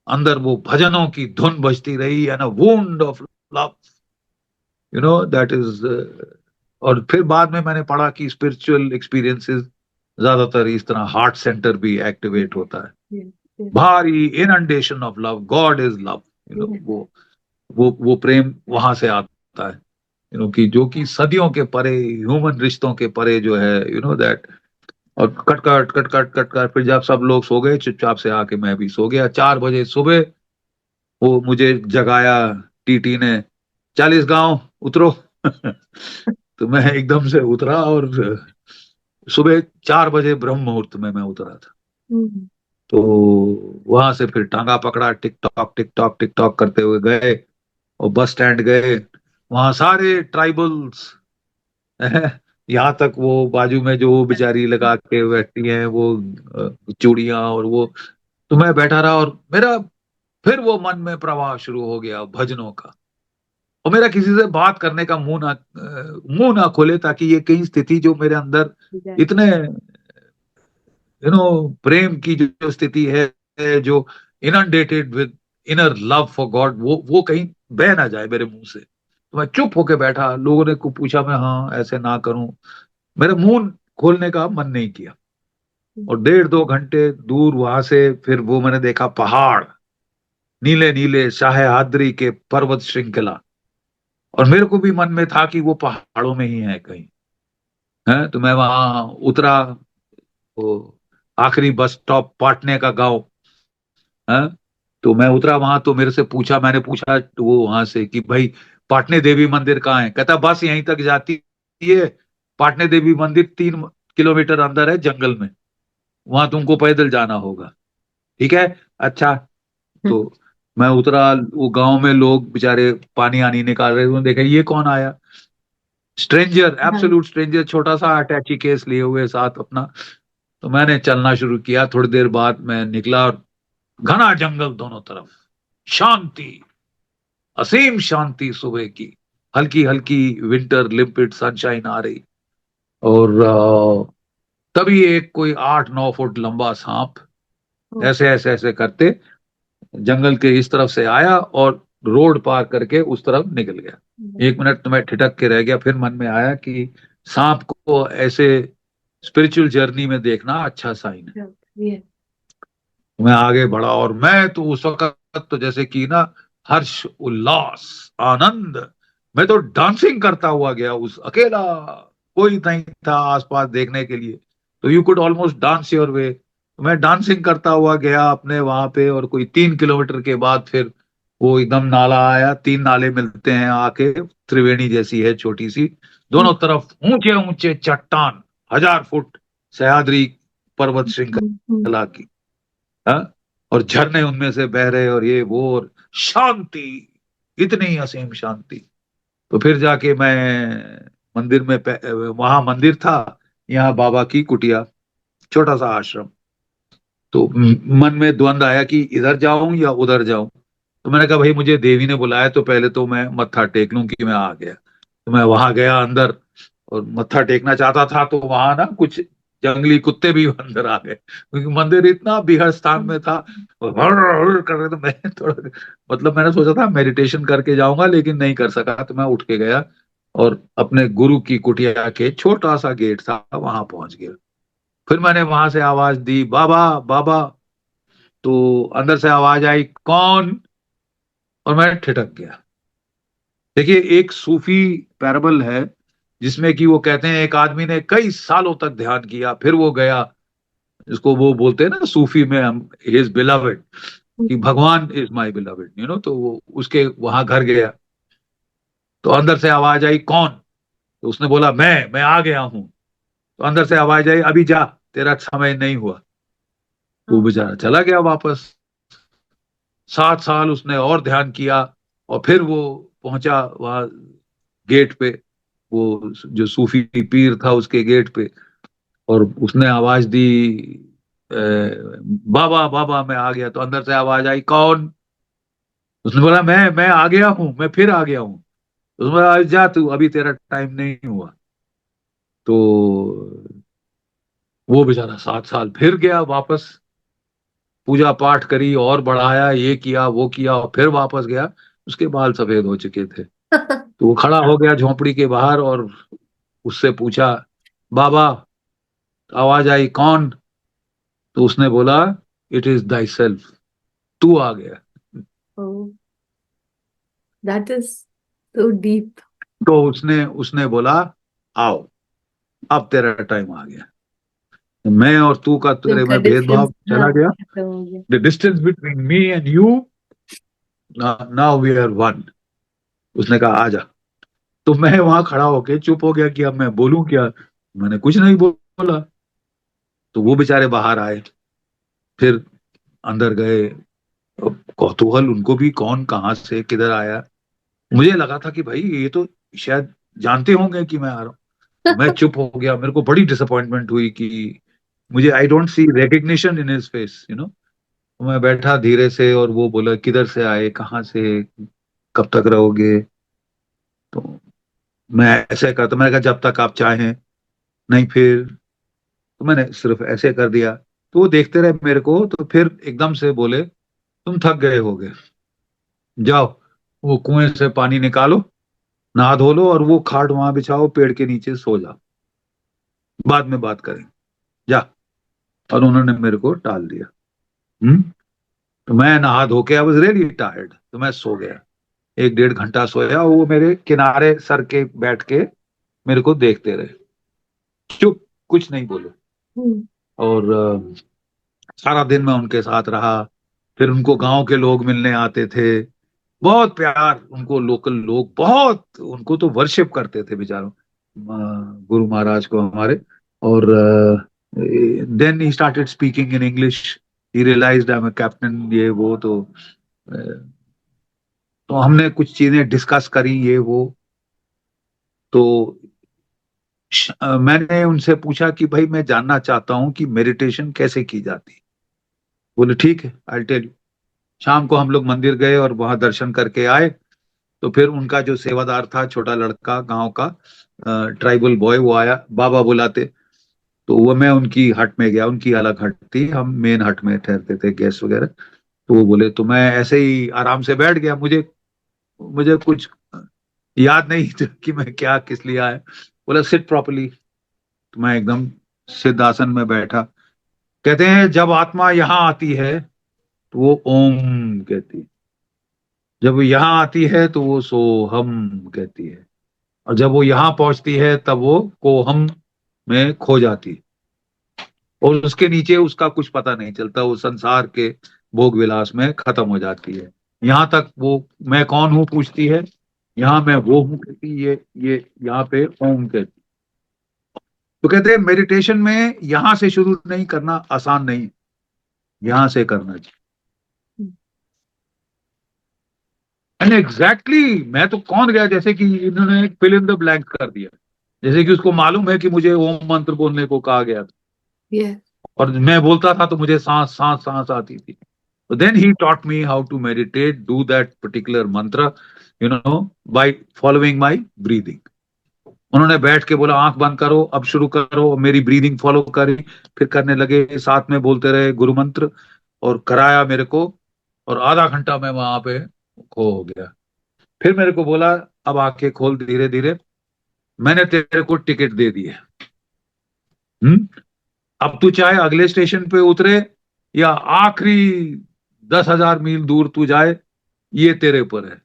अंदर वो भजनों की धुन बजती रही, and a wound of love, that is. और फिर बाद में मैंने पढ़ा कि स्पिरिचुअल एक्सपीरियंसेस ज्यादातर इस तरह हार्ट सेंटर भी एक्टिवेट होता है। Yes, yes, भारी inundation of love, God is love, yes. वो प्रेम वहां से आता है, कि जो कि सदियों के परे, ह्यूमन रिश्तों के परे जो है, दैट। और cut cut cut cut cut cut, फिर जब सब लोग सो गए चुपचाप से आके मैं भी सो गया। 4 बजे सुबह वो मुझे जगाया, टीटी ने, 40 गांव उतरो। तो मैं एकदम से उतरा, और सुबह 4 बजे ब्रह्म मुहूर्त में मैं उतरा था। हम्म। तो वहां से फिर टांगा पकड़ा, टिक टॉक टिक टॉक करते हुए गए, और बस स्टैंड गए। वहां सारे ट्राइबल्स, यहाँ तक वो बाजू में जो बेचारी लगा के बैठती हैं वो चूड़ियां और वो। तो मैं बैठा रहा, और मेरा फिर वो मन में प्रवाह शुरू हो गया भजनों का। और मेरा किसी से बात करने का मुंह ना खोले, ताकि ये कहीं स्थिति जो मेरे अंदर Exactly. इतने प्रेम की जो स्थिति है, जो inundated with inner love for God, वो कहीं बह ना जाए मेरे मुंह से। तो मैं चुप होके बैठा, लोगों ने को पूछा, मैं हाँ ऐसे ना करूं, मेरे मुंह खोलने का मन नहीं किया। और 1.5-2 घंटे दूर वहां से फिर वो मैंने देखा पहाड़, नीले नीले सह्याद्री के पर्वत श्रृंखला। और मेरे को भी मन में था कि वो पहाड़ों में ही है कहीं, है। तो मैं वहां उतरा, वो आखिरी बस स्टॉप पाटने का गांव है। तो मैं उतरा वहां, तो मेरे से पूछा, मैंने पूछा तो वो वहां से कि भाई पाटने देवी मंदिर कहाँ है। कहता बस यहीं तक जाती है, पाटने देवी मंदिर 3 किलोमीटर अंदर है जंगल में, वहां तुमको पैदल जाना होगा। ठीक है, अच्छा। तो मैं उतरा, वो गांव में लोग बेचारे पानी आनी निकाल रहे थे, उन्होंने देखा ये कौन आया, स्ट्रेंजर, हाँ। एब्सोल्यूट स्ट्रेंजर, छोटा सा अटैची केस लिए हुए साथ अपना। तो मैंने चलना शुरू किया, थोड़ी देर बाद मैं निकला, और घना जंगल दोनों तरफ, शांति, असीम शांति सुबह की, हल्की हल्की विंटर लिम्पिड सनशाइन आ रही। और तभी एक कोई 8-9 फुट लंबा सांप ऐसे ऐसे ऐसे करते जंगल के इस तरफ से आया, और रोड पार करके उस तरफ निकल गया। 1 मिनट तो मैं ठिठक के रह गया, फिर मन में आया कि सांप को ऐसे स्पिरिचुअल जर्नी में देखना अच्छा साइन है। Yes. मैं आगे बढ़ा, और मैं तो उस वक्त तो जैसे कि ना, हर्ष उल्लास आनंद, मैं तो डांसिंग करता हुआ गया, उस अकेला, कोई नहीं था आसपास देखने के लिए, तो you could almost dance your way. मैं डांसिंग करता हुआ गया अपने वहां पे, और कोई 3 किलोमीटर के बाद फिर वो एकदम नाला आया, 3 नाले मिलते हैं आके, त्रिवेणी जैसी है छोटी सी, दोनों तरफ ऊंचे ऊंचे चट्टान, 1000 फुट सह्याद्री पर्वत श्रृंखला की, हाँ? और झरने उनमें से बह रहे, और ये वो, और शांति, इतनी असीम शांति। तो फिर जाके मैं मंदिर में वहां मंदिर था, यहाँ बाबा की कुटिया, छोटा सा आश्रम। तो मन में द्वंद आया कि इधर जाऊं या उधर जाऊं। तो मैंने कहा भाई मुझे देवी ने बुलाया, तो पहले तो मैं मत्था टेक लूं कि मैं आ गया। तो मैं वहां गया अंदर, और मत्था टेकना चाहता था, तो वहां ना कुछ जंगली कुत्ते भी अंदर आ गए, क्योंकि मंदिर इतना बिहड़ स्थान में था, और हर हर कर रहे। तो मैं थोड़ा, मतलब मैंने सोचा था मेडिटेशन करके जाऊंगा, लेकिन नहीं कर सका, तो मैं उठ के गया, और अपने गुरु की कुटिया के छोटा सा गेट था वहां पहुंच गया। फिर मैंने वहां से आवाज दी, बाबा बाबा। तो अंदर से आवाज आई, कौन। और मैं ठिठक गया। देखिए, एक सूफी पैराबल है जिसमें कि वो कहते हैं एक आदमी ने कई सालों तक ध्यान किया, फिर वो गया, इसको वो बोलते हैं ना सूफी में, हम हिज बिलवेड, कि भगवान इज माय बिलवेड, तो वो उसके वहां घर गया। तो अंदर से आवाज आई, कौन? तो उसने बोला, मैं आ गया हूं। तो अंदर से आवाज आई, अभी जा, तेरा समय नहीं हुआ। वो बेचारा चला गया वापस। 7 साल उसने और ध्यान किया, और फिर वो पहुंचा वहां गेट पे, वो जो सूफी पीर था उसके गेट पे, और उसने आवाज दी, बाबा बाबा मैं आ गया। तो अंदर से आवाज आई, कौन? उसने बोला, मैं आ गया हूं, मैं फिर आ गया हूं। उसने बोला, जा तू, अभी तेरा टाइम नहीं हुआ। तो वो बेचारा 7 साल फिर गया वापस, पूजा पाठ करी और बढ़ाया, ये किया वो किया, और फिर वापस गया। उसके बाल सफेद हो चुके थे। तो वो खड़ा हो गया झोपड़ी के बाहर, और उससे पूछा, बाबा, आवाज आई, कौन? तो उसने बोला, इट इज दाई सेल्फ, तू आ गया। Oh, that is so deep. तो उसने उसने बोला, आओ, अब तेरा टाइम आ गया। मैं और तू का तो तेरे उनका में डिफरेंस, भेदभाव हाँ, चला गया। खत्म हो गया। The distance between me and you, now we are one. उसने कहा, आजा। तो मैं वहां खड़ा होके चुप हो गया कि अब मैं बोलूं क्या। मैंने कुछ नहीं बोला। तो वो बेचारे बाहर आए, फिर अंदर गए। कौतूहल उनको भी, कौन कहाँ से किधर आया। मुझे लगा था कि भाई ये तो शायद जानते होंगे कि मैं आ रहा हूँ। तो मैं चुप हो गया, मेरे को बड़ी डिसअपॉइंटमेंट हुई कि मुझे, I don't see recognition in his face. मैं बैठा धीरे से, और वो बोला, किधर से आए, कहाँ से, कब तक रहोगे? तो मैं ऐसे कर, तो मैंने कहा, जब तक आप चाहें। नहीं, फिर तो मैंने सिर्फ ऐसे कर दिया। तो वो देखते रहे मेरे को, तो फिर एकदम से बोले, तुम थक गए होगे, जाओ वो कुएं से पानी निकालो, नहा धो लो, और वो खाट वहां बिछाओ, पेड़ के नीचे सो जाओ, बाद में बात करें, जा। और उन्होंने मेरे को टाल दिया। तो मैं नहा धो के, आई वॉज रियली टायर्ड, तो मैं सो गया। 1 1.5 घंटा सोया, वो मेरे किनारे सर के बैठ के मेरे को देखते रहे, चुप, कुछ नहीं बोले। हम्म। और सारा दिन मैं उनके साथ रहा। फिर उनको गांव के लोग मिलने आते थे, बहुत प्यार, उनको लोकल लोग बहुत, उनको तो वर्शिप करते थे बेचारों, गुरु महाराज को हमारे। और then he started speaking in English, he realised I am a captain, ये वो। तो हमने कुछ चीजें डिस्कस करी, ये वो। तो मैंने उनसे पूछा कि भाई मैं जानना चाहता हूँ कि मेडिटेशन कैसे की जाती है। बोले, ठीक है, आई टेल यू। शाम को हम लोग मंदिर गए और वहां दर्शन करके आए। तो फिर उनका जो सेवादार था, छोटा लड़का गांव का, ट्राइबल बॉय, वो आया, बाबा बुलाते। तो वो, मैं उनकी हट में गया, उनकी अलग हट थी, हम मेन हट में ठहरते थे, गेस्ट वगैरह। तो वो बोले, तो मैं ऐसे ही आराम से बैठ गया, मुझे मुझे कुछ याद नहीं था कि मैं क्या किस लिए आया। बोला, सिट प्रॉपर्ली। तो मैं एकदम सिद्ध आसन में बैठा। कहते हैं, जब आत्मा यहाँ आती है तो वो ओम कहती है, जब वो यहाँ आती है तो वो सोहम कहती है, और जब वो यहाँ पहुंचती है तब वो कोहम में खो जाती है, और उसके नीचे उसका कुछ पता नहीं चलता, वो संसार के भोग विलास में खत्म हो जाती है। यहाँ तक वो मैं कौन हूँ पूछती है, यहाँ मैं वो हूँ कहती, ये यहाँ पे ओम कहती। तो कहते हैं, मेडिटेशन में यहां से शुरू नहीं करना आसान नहीं, यहां से करना चाहिए। एंड एग्जैक्टली, मैं तो कौन गया, जैसे कि इन्होंने फिल इन द ब्लैंक कर दिया, जैसे कि उसको मालूम है कि मुझे ओम मंत्र बोलने को कहा गया था, Yeah. और मैं बोलता था तो मुझे सांस सांस सांस आती थी। तो then he taught me how to meditate, do that particular mantra, by following my breathing. उन्होंने बैठ के बोला, आंख बंद करो, अब शुरू करो, मेरी ब्रीदिंग फॉलो करी। फिर करने लगे, साथ में बोलते रहे गुरु मंत्र, और कराया मेरे को। और आधा घंटा मैं वहां पे खो हो गया। फिर मेरे को बोला, अब आंखें खोल धीरे धीरे, मैंने तेरे को टिकट दे दी है। हम्म अब तू चाहे अगले स्टेशन पे उतरे, या आखिरी 10,000 मील दूर तू जाए, ये तेरे ऊपर है।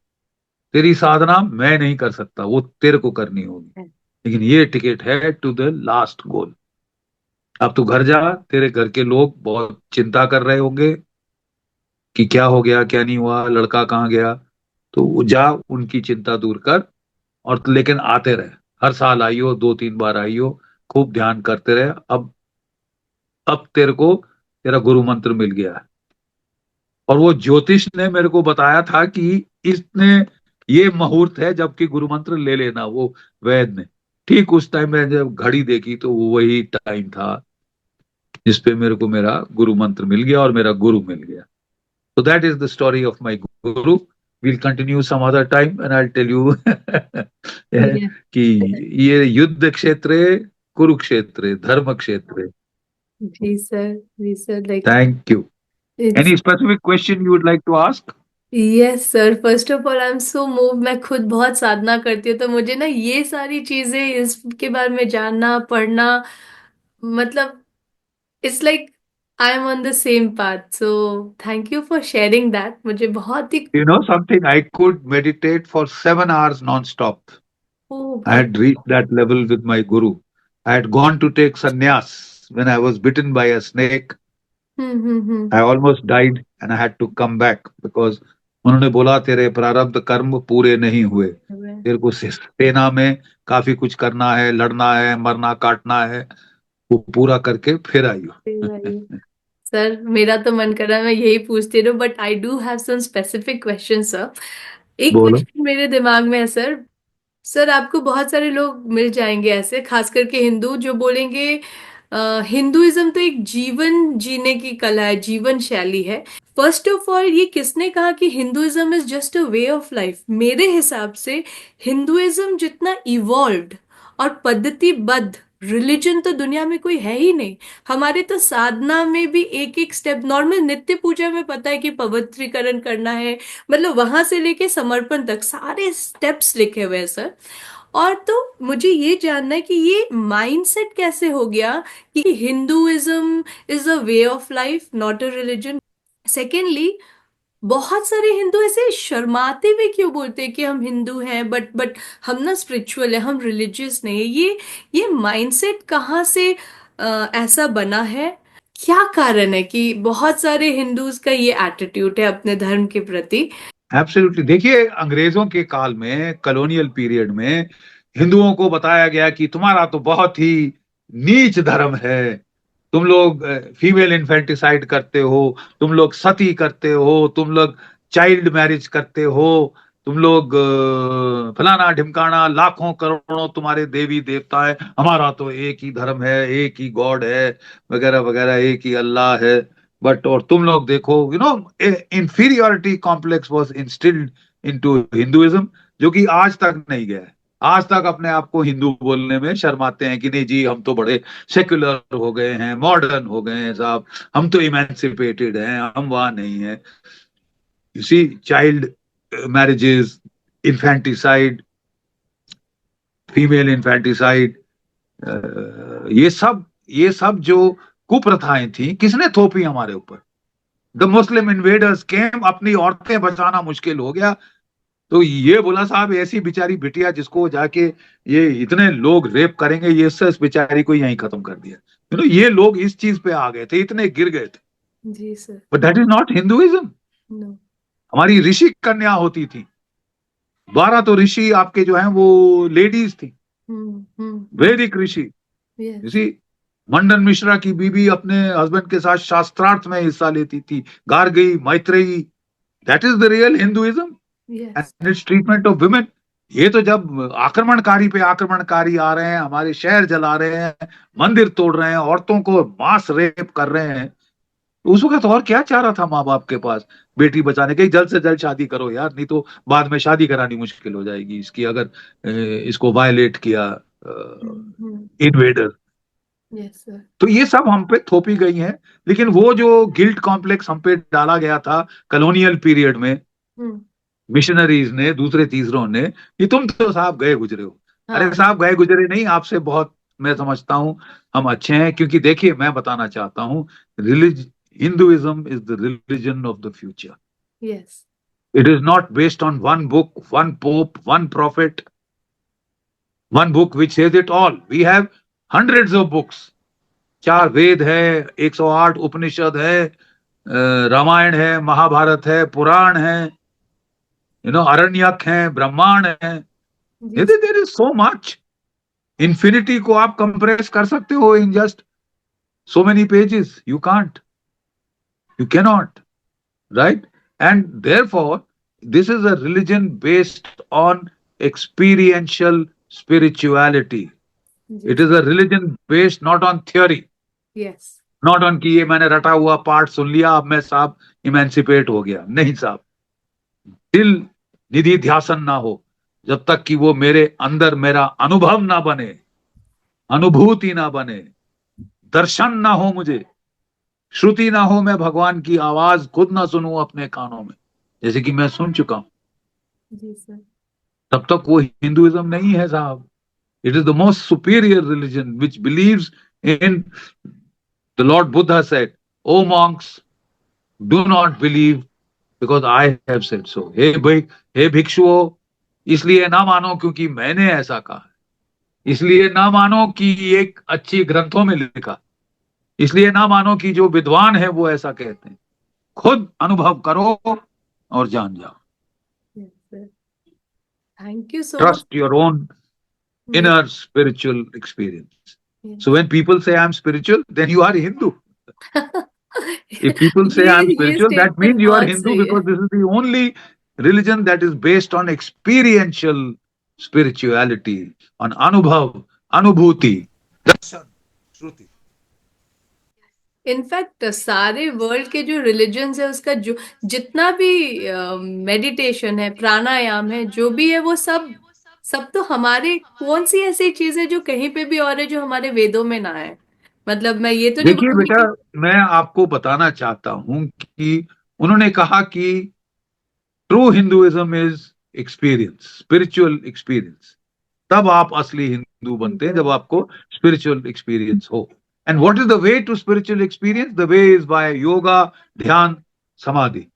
तेरी साधना मैं नहीं कर सकता, वो तेरे को करनी होगी। लेकिन ये टिकट है टू द लास्ट गोल। अब तू घर जा, तेरे घर के लोग बहुत चिंता कर रहे होंगे कि क्या हो गया, क्या नहीं हुआ, लड़का कहाँ गया। तो वो जा, उनकी चिंता दूर कर। और लेकिन आते रहे, हर साल आइयो, 2-3 बार आइयो, खूब ध्यान करते रहे। अब तेरे को तेरा गुरु मंत्र मिल गया है। और वो ज्योतिष ने मेरे को बताया था कि इसने ये मुहूर्त है जबकि गुरु मंत्र ले लेना, वो वैद ने। ठीक उस टाइम में जब घड़ी देखी तो वो वही टाइम था जिसपे मेरे को मेरा गुरु मंत्र मिल गया और मेरा गुरु मिल गया। So that is the story of my guru. We'll continue some other time and I'll tell you Yeah. कि ये युद्ध क्षेत्र है, कुरुक्षेत्र है, धर्म क्षेत्र है। जी सर, जी sir, like Thank you. It's Any specific question you would like to ask? Yes sir, first of all I am so move. मैं खुद बहुत साधना करती हूँ, तो मुझे ना ये सारी चीजें इसके बारे में जानना पढ़ना, मतलब it's like I am on the same path. So thank you for sharing that. मुझे बहुत ही You know something, I could meditate for 7 hours non-stop. O I बाप। had reached that level with my guru. I had gone to take sannyas when I was bitten by a snake. Hmm. I almost died and I had to come back because उन्होंने बोला तेरे प्रारब्ध कर्म पूरे नहीं हुए, तेरे को सेना में काफी कुछ करना है, लड़ना है, मरना काटना है, वो पूरा करके फिर आइयो। सर मेरा तो मन कर रहा है मैं यही पूछती रहूं, but I do have some specific question sir. एक बोलो। क्वेश्चन मेरे दिमाग में है सर। सर आपको बहुत सारे लोग मिल जाएंगे ऐसे, खास करके हिंदू, जो बोलेंगे हिंदुइज्म तो एक जीवन जीने की कला है, जीवन शैली है। फर्स्ट ऑफ ऑल, ये किसने कहा कि Hinduism is just a way of life? मेरे हिसाब से हिंदुइज्म जितना इवॉल्व्ड और पद्धतिबद्ध रिलीजन तो दुनिया में कोई है ही नहीं। हमारे तो साधना में भी एक एक स्टेप, नॉर्मल नित्य पूजा में पता है कि पवित्रीकरण करना है, मतलब वहां से लेके समर्पण तक सारे स्टेप्स लिखे हुए हैं सर। और तो मुझे ये जानना है कि ये माइंडसेट कैसे हो गया कि Hinduism is a way of life, not a religion. Secondly, बहुत सारे हिंदू ऐसे शर्माते हुए क्यों बोलते हैं कि हम हिंदू हैं, बट हम ना स्पिरिचुअल है, हम रिलीजियस नहीं है। ये माइंडसेट कहाँ से ऐसा बना है? क्या कारण है कि बहुत सारे हिंदूज का ये एटीट्यूड है अपने धर्म के प्रति? एब्सोल्युटली। देखिए, अंग्रेजों के काल में, कॉलोनियल पीरियड में, हिंदुओं को बताया गया कि तुम्हारा तो बहुत ही नीच धर्म है, तुम लोग फीमेल इन्फेंटिसाइड करते हो, तुम लोग सती करते हो, तुम लोग चाइल्ड मैरिज करते हो, तुम लोग फलाना ढिमकाना, लाखों करोड़ों तुम्हारे देवी देवता है, हमारा तो एक ही धर्म है, एक ही गॉड है, वगैरह वगैरह, एक ही अल्लाह है। बट और तुम लोग देखो, inferiority complex was instilled into Hinduism, जो कि आज तक नहीं गया है। आज तक अपने आप को हिंदू बोलने में शर्माते हैं कि नहीं जी, हम तो बड़े सेक्युलर हो गए हैं, मॉडर्न हो गए हैं साहब, हम तो इमेंसिपेटेड हैं, हम वहां नहीं है। You see, child marriages, infanticide, female infanticide, ये सब जो कुप्रथाएं थी, किसने थोपी हमारे ऊपर? द मुस्लिम इन्वेडर्स केम, अपनी औरतें बचाना मुश्किल हो गया, तो ये बोला साहब ऐसी बेचारी बिटिया जिसको जाके ये इतने लोग रेप करेंगे, ये इससे इस बेचारी को यहीं खत्म कर दिया। ये लोग इस चीज पे आ गए थे, इतने गिर गए थे। जी sir. But that is not Hinduism. No. हमारी ऋषि कन्या होती थी, 12 तो ऋषि आपके जो हैं वो लेडीज थी, वैदिक ऋषि। यस। ऋषि मंडन मिश्रा की बीबी अपने हस्बैंड के साथ शास्त्रार्थ में हिस्सा लेती थी, Gargi, Maitreyi. That is the real Hinduism yes. And it's treatment of women. ये तो जब आक्रमणकारी पे आक्रमणकारी आ रहे हैं, हमारे शहर जला रहे हैं, मंदिर तोड़ रहे हैं, औरतों को मास रेप कर रहे हैं, तो उस वक्त और क्या चाह रहा था माँ बाप के पास बेटी बचाने के? जल्द से जल्द शादी करो यार, नहीं तो बाद में शादी करानी मुश्किल हो जाएगी इसकी, अगर इसको वायलेट किया इन्वेडर। Yes sir. तो ये सब हम पे थोपी गई हैं। लेकिन वो जो गिल्ट कॉम्प्लेक्स हम पे डाला गया था कॉलोनियल पीरियड में, मिशनरीज ने, दूसरे तीसरों ने, कि तुम तो साहब गए गुजरे हो। अरे हाँ। साहब, गए गुजरे नहीं, आपसे बहुत मैं समझता हूं हम अच्छे हैं। क्योंकि देखिए, मैं बताना चाहता हूं, release Hinduism is the religion of the future. Yes. It is not based on one book, one pope, one profit. one book which says it all. We have hundreds of books. 4 वेद है, 108 उपनिषद है, रामायण है, महाभारत है, पुराण है, अरण्यक है, ब्रह्मांड है. There is so much. Infinity को आप कंप्रेस कर सकते हो in just so many pages? You can't. You cannot. Right? And therefore, this is a religion based on experiential spirituality. It is a religion based not on theory. Yes. Not on कि ये मैंने रटा हुआ पाठ सुन लिया, अब मैं साहब इमेंसिपेट हो गया. नहीं साहब. दिल निधि ध्यासन ना हो जब तक कि वो मेरे अंदर मेरा अनुभव ना बने, अनुभूति ना बने, दर्शन ना हो, मुझे श्रुति ना हो, मैं भगवान की आवाज खुद ना सुनूं अपने कानों में, जैसे कि मैं सुन चुका हूं, जी सर, तब तक वो हिंदुइज्म नहीं है साहब. It is the most superior religion which believes in the lord Buddha said, O monks, do not believe because I have said so. हे भिक्षुओं, इसलिए ना मानो क्योंकि मैंने ऐसा कहा, इसलिए ना मानो कि एक अच्छी ग्रंथों में लिखा, इसलिए ना मानो कि जो विद्वान है वो ऐसा कहते हैं. खुद अनुभव करो और जान जाओ. Thank you so much. Trust your own inner spiritual experience. So when people say I'm spiritual, then you are Hindu. If people say I'm spiritual, that means you are Hindu, because this is the only religion that is based on experiential spirituality, on anubhav, anubhuti, darshan, shruti. In fact सारे वर्ल्ड के जो रिलीजन्स है उसका जो जितना भी मेडिटेशन है, प्राणायाम है, जो भी है, वो सब सब तो हमारे कौन सी ऐसी चीज है जो कहीं पे भी और है जो हमारे वेदों में ना है. मतलब मैं ये तो नहीं देखिए बोलूंगी बेटा, कि मैं आपको बताना चाहता हूं कि उन्होंने कहा कि true Hinduism is experience, spiritual experience. तब आप असली हिंदू बनते हैं जब आपको स्पिरिचुअल एक्सपीरियंस हो. And what is the way to spiritual experience? The way is by yoga, dhyan, samadhi.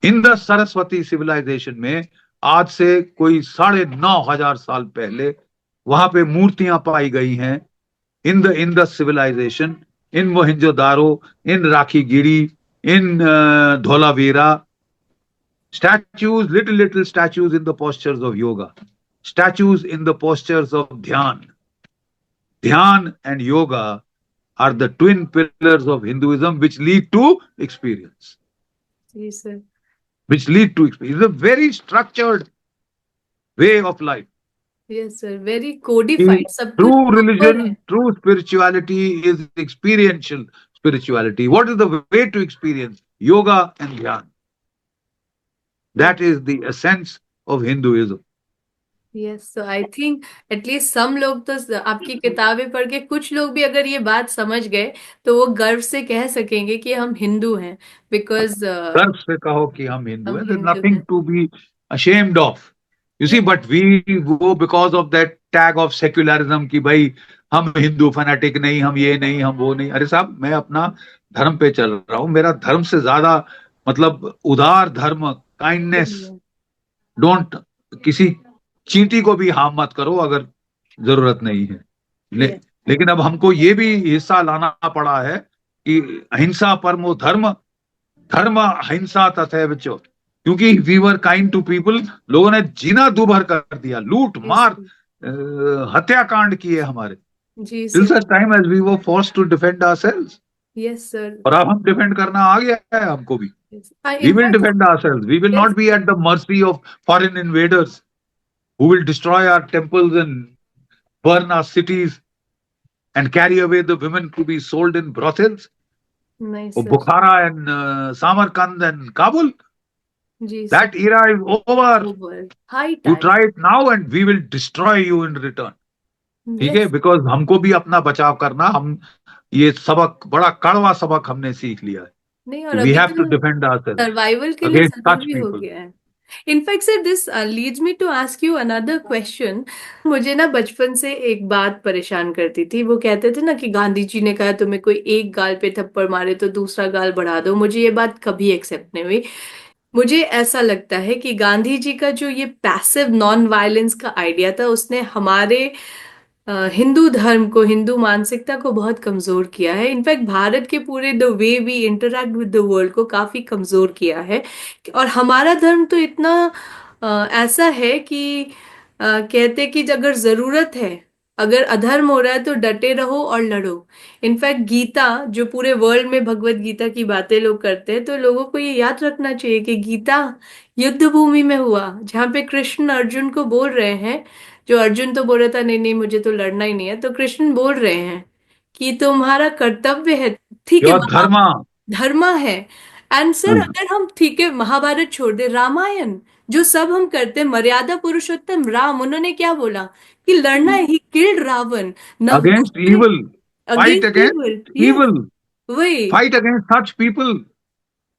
In the Saraswati civilisation में आज से कोई 9,500 साल पहले वहां पे मूर्तियां पाई गई हैं. In the Indus civilization, in Mohenjodaro, in Rakhigarhi, in Dholavira, statues, little statues in the postures of yoga, statues in the postures of dhyan. Dhyan and yoga are the twin pillars of Hinduism, which lead to experience. Yes, sir. Which lead to experience. It's a very structured way of life. Yes, sir. Very codified. सब कुछ True proper religion, है. true spirituality is experiential spirituality. What is the way to experience? Yoga and dhyan. That is the essence of Hinduism. Yes, so I think at least some लोग तो आपकी किताबें पढ़ के कुछ लोग भी अगर ये बात समझ गए तो वो गर्व से कह सकेंगे कि हम हिंदू हैं, बिकॉज गर्व से कहो कि हम हिंदू हम हैं. There's हिंदू nothing हैं. to be ashamed of. You see, but we go because of that tag of secularism कि भाई हम हिंदू फैनेटिक नहीं, हम ये नहीं, हम वो नहीं. अरे साहब, मैं अपना धर्म पे चल रहा हूं. मेरा धर्म से ज्यादा मतलब उदार धर्म, काइंडनेस. डोंट, किसी चींटी को भी हार्म मत करो अगर जरूरत नहीं है. लेकिन अब हमको ये भी हिस्सा लाना पड़ा है कि अहिंसा परमो धर्म, धर्म अहिंसा तथैव च. क्योंकि we were kind to people. लोगों ने जीना दूभर कर दिया, लूट मार, हत्याकांड किए हमारे. जी till sir. Such time as we were forced to defend ourselves. Yes sir. और अब हम डिफेंड करना आ गया है हमको भी. We In will fact, defend ourselves. We will yes, not be at the mercy of foreign invaders who will destroy our temples and burn our cities and carry away the women to be sold in brothels. nice Or sir. Bukhara and Samarkand and Kabul. जी That sir. era is over. Over. High You time. try it now and we will destroy you in return. ठीक है? Yes. Because हमको भी अपना बचाव करना, हम ये सबक, बड़ा कड़वा सबक हमने सीख लिया है. नहीं, और We अभी have to तो defend ourselves सर्वाइवल के लिए against such जरूरी हो people. गया है. In fact sir, this leads me to ask you another question. मुझे ना बचपन से एक बात परेशान करती थी. वो कहते थे ना कि गांधी जी ने कहा तुम्हें कोई एक गाल पे थप्पड़ मारे तो दूसरा गाल बढ़ा दो. मुझे ये बात कभी एक्सेप्ट नहीं हुई. मुझे ऐसा लगता है कि गांधी जी का जो ये पैसिव नॉन वायलेंस का आइडिया था, उसने हमारे हिंदू धर्म को, हिंदू मानसिकता को बहुत कमजोर किया है। इनफैक्ट भारत के पूरे the way we interact with the world को काफी कमजोर किया है। और हमारा धर्म तो इतना ऐसा है कि कहते कि अगर जरूरत है, अगर अधर्म हो रहा है तो डटे रहो और लड़ो। इनफैक्ट गीता, जो पूरे वर्ल्ड में भगवत गीता की बातें लोग करते हैं, तो लोगों को ये याद रखना चाहिए कि गीता युद्ध भूमि में हुआ, जहाँ पे कृष्ण अर्जुन को बोल रहे हैं। जो अर्जुन तो बोल रहा था नहीं नहीं मुझे तो लड़ना ही नहीं है, तो कृष्ण बोल रहे हैं कि तुम्हारा कर्तव्य है। ठीक है, योर वहां धर्मा। धर्मा है। एंड सर, हाँ। अगर हम ठीक है महाभारत छोड़ दे, रामायण जो सब हम करते हैं, मर्यादा पुरुषोत्तम राम, उन्होंने क्या बोला कि लड़ना है, ही किल्ड रावण। नवदुख against evil, fight against evil, against yes, evil, वही fight against such people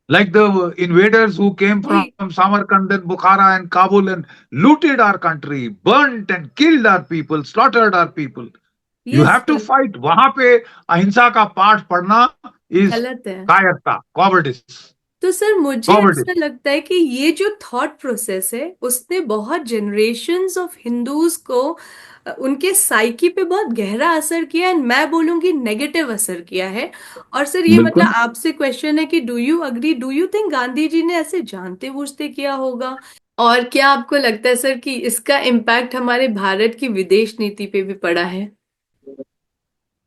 like the invaders who came वही, from Samarkand and Bukhara and Kabul and looted our country, burnt and killed our people, slaughtered our people. You yes have to sir, fight. वहां पे अहिंसा का पाठ पढ़ना is गलत है। कायरता, cowardice, तो सर मुझे ऐसा cowardice. लगता है कि ये जो थॉट प्रोसेस है, उसने बहुत जनरेशन्स ऑफ हिंदूज को, उनके साइकी पे बहुत गहरा असर किया है। मैं बोलूंगी नेगेटिव असर किया है। और सर ये मतलब बिल्कुल। आपसे क्वेश्चन है कि do you agree, do you think Gandhi ji ने ऐसे जानते बूझते किया होगा? और क्या आपको लगता है सर कि इसका इम्पैक्ट हमारे भारत की विदेश नीति पे भी पड़ा है?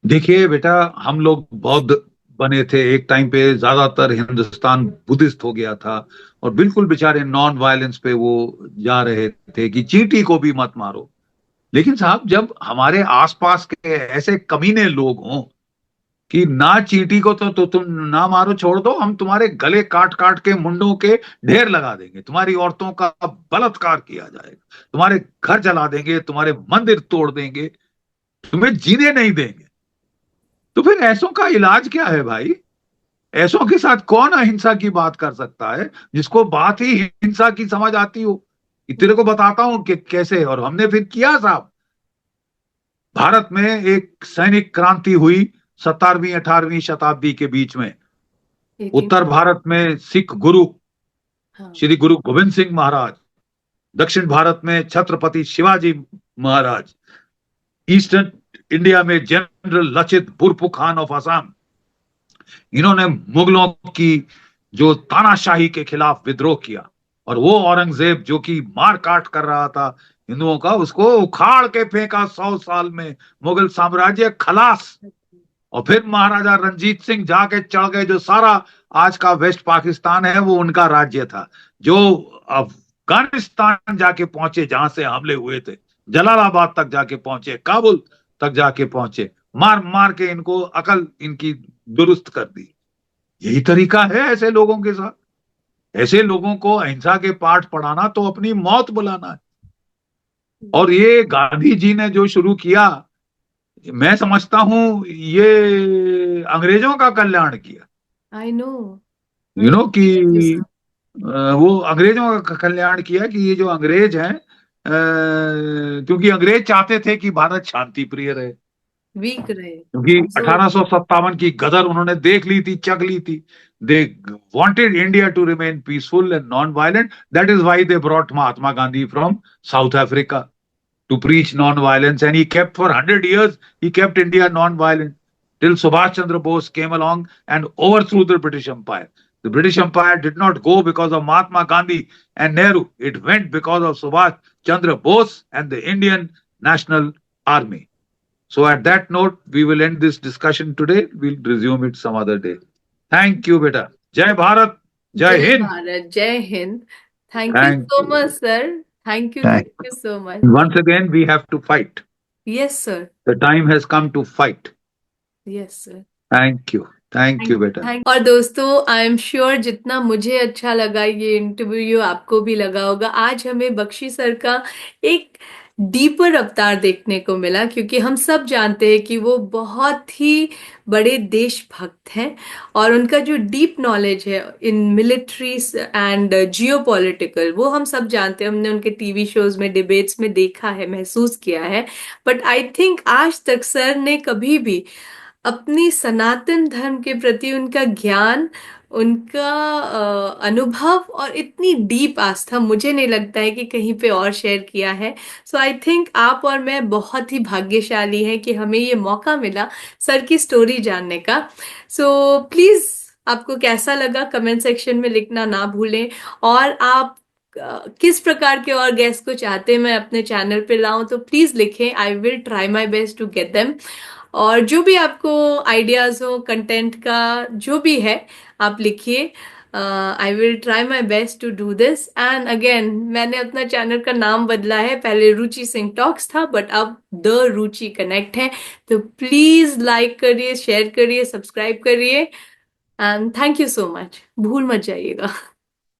देखिए बेटा, हम लोग बौद्ध बने थे एक टाइम पे, ज्यादातर हिंदुस्तान बुद्धिस्ट हो गया था, और बिल्कुल बेचारे नॉन वायलेंस पे वो जा रहे थे कि चींटी को भी मत मारो। लेकिन साहब, जब हमारे आसपास के ऐसे कमीने लोग हों कि ना चींटी को तो तुम ना मारो, छोड़ दो, हम तुम्हारे गले काट काट के मुंडों के ढेर लगा देंगे, तुम्हारी औरतों का बलात्कार किया जाएगा, तुम्हारे घर जला देंगे, तुम्हारे मंदिर तोड़ देंगे, तुम्हें जीने नहीं देंगे, तो फिर ऐसों का इलाज क्या है भाई? ऐसों के साथ कौन अहिंसा की बात कर सकता है, जिसको बात ही हिंसा की समझ आती हो? कि तेरे को बताता हूं कि कैसे, और हमने फिर किया साहब। भारत में एक सैनिक क्रांति हुई 17वीं 18वीं शताब्दी के बीच में। 18, उत्तर भारत में सिख गुरु हाँ। श्री गुरु गोविंद सिंह महाराज, दक्षिण भारत में छत्रपति शिवाजी महाराज, ईस्टर्न इंडिया में जनरल लचित बुरफुखान ऑफ असम। इन्होंने मुगलों की जो तानाशाही के खिलाफ विद्रोह किया, और वो औरंगजेब जो कि मार काट कर रहा था हिंदुओं का, उसको उखाड़ के फेंका 100 साल में, मुगल साम्राज्य खलास। और फिर महाराजा रंजीत सिंह जाके चढ़ गए, जो सारा आज का वेस्ट पाकिस्तान है वो उनका राज्य था, जो अफगानिस्तान जाके पहुंचे जहां से हमले हुए थे, जलालाबाद तक जाके पहुंचे, काबुल तक जाके पहुंचे, मार मार के इनको अकल इनकी दुरुस्त कर दी। यही तरीका है ऐसे लोगों के साथ। ऐसे लोगों को अहिंसा के पाठ पढ़ाना तो अपनी मौत बुलाना है। और ये गांधी जी ने जो शुरू किया, मैं समझता हूं ये अंग्रेजों का कल्याण किया। I know. यू नो कि जैसा वो अंग्रेजों का कल्याण किया, कि ये जो अंग्रेज हैं, क्योंकि अंग्रेज चाहते थे कि भारत शांति प्रिय रहे, वीक रहे, क्योंकि कमजोर। 1857 की गदर उन्होंने देख ली थी, चख ली थी। दे wanted India to remain peaceful and non-violent. That is why they brought Mahatma Gandhi from South Africa to preach non-violence, and he kept for 100 years, he kept India non-violent till Subhash Chandra Bose came along and overthrew the British Empire. The British Empire did not go because of Mahatma Gandhi and Nehru. It went because of Subhash Chandra Bose and the Indian National Army. So at that note, we will end this discussion today. We'll resume it some other day. Thank you, beta. Jai Bharat, Jai जय Hind. भारत, जय Hind. Thank you Thank so you. Much sir. Thank Thank you so much. you. Once again, we have to fight. Yes sir, The time has come to fight. Yes sir. Thank you. Thank you, beta. Thank और दोस्तों, आई एम श्योर जितना मुझे अच्छा लगा ये इंटरव्यू, आपको भी लगा होगा। आज हमें बख्शी सर का एक डीपर अवतार देखने को मिला, क्योंकि हम सब जानते हैं कि वो बहुत ही बड़े देशभक्त हैं। और उनका जो डीप नॉलेज है इन मिलिट्री एंड जियोपॉलिटिकल, वो हम सब जानते हैं, हमने उनके टीवी शोज में, डिबेट्स में देखा है, महसूस किया है। बट आई थिंक आज तक सर ने कभी भी अपनी सनातन धर्म के प्रति उनका ज्ञान, उनका अनुभव और इतनी डीप आस्था मुझे नहीं लगता है कि कहीं पे और शेयर किया है। सो आई थिंक आप और मैं बहुत ही भाग्यशाली हैं कि हमें ये मौका मिला सर की स्टोरी जानने का। सो प्लीज, आपको कैसा लगा कमेंट सेक्शन में लिखना ना भूलें। और आप किस प्रकार के और गेस्ट को चाहते हैं मैं अपने चैनल पे लाऊं, तो प्लीज लिखें। I will try my best to get them. और जो भी आपको आइडियाज हो कंटेंट का, जो भी है, आप लिखिए। I will try my best to do this. And again, मैंने अपना चैनल का नाम बदला है, पहले रुचि सिंह टॉक्स था, बट अब द रुचि कनेक्ट है। तो प्लीज लाइक करिए, शेयर करिए, सब्सक्राइब करिए। And thank you so much, भूल मत जाइएगा।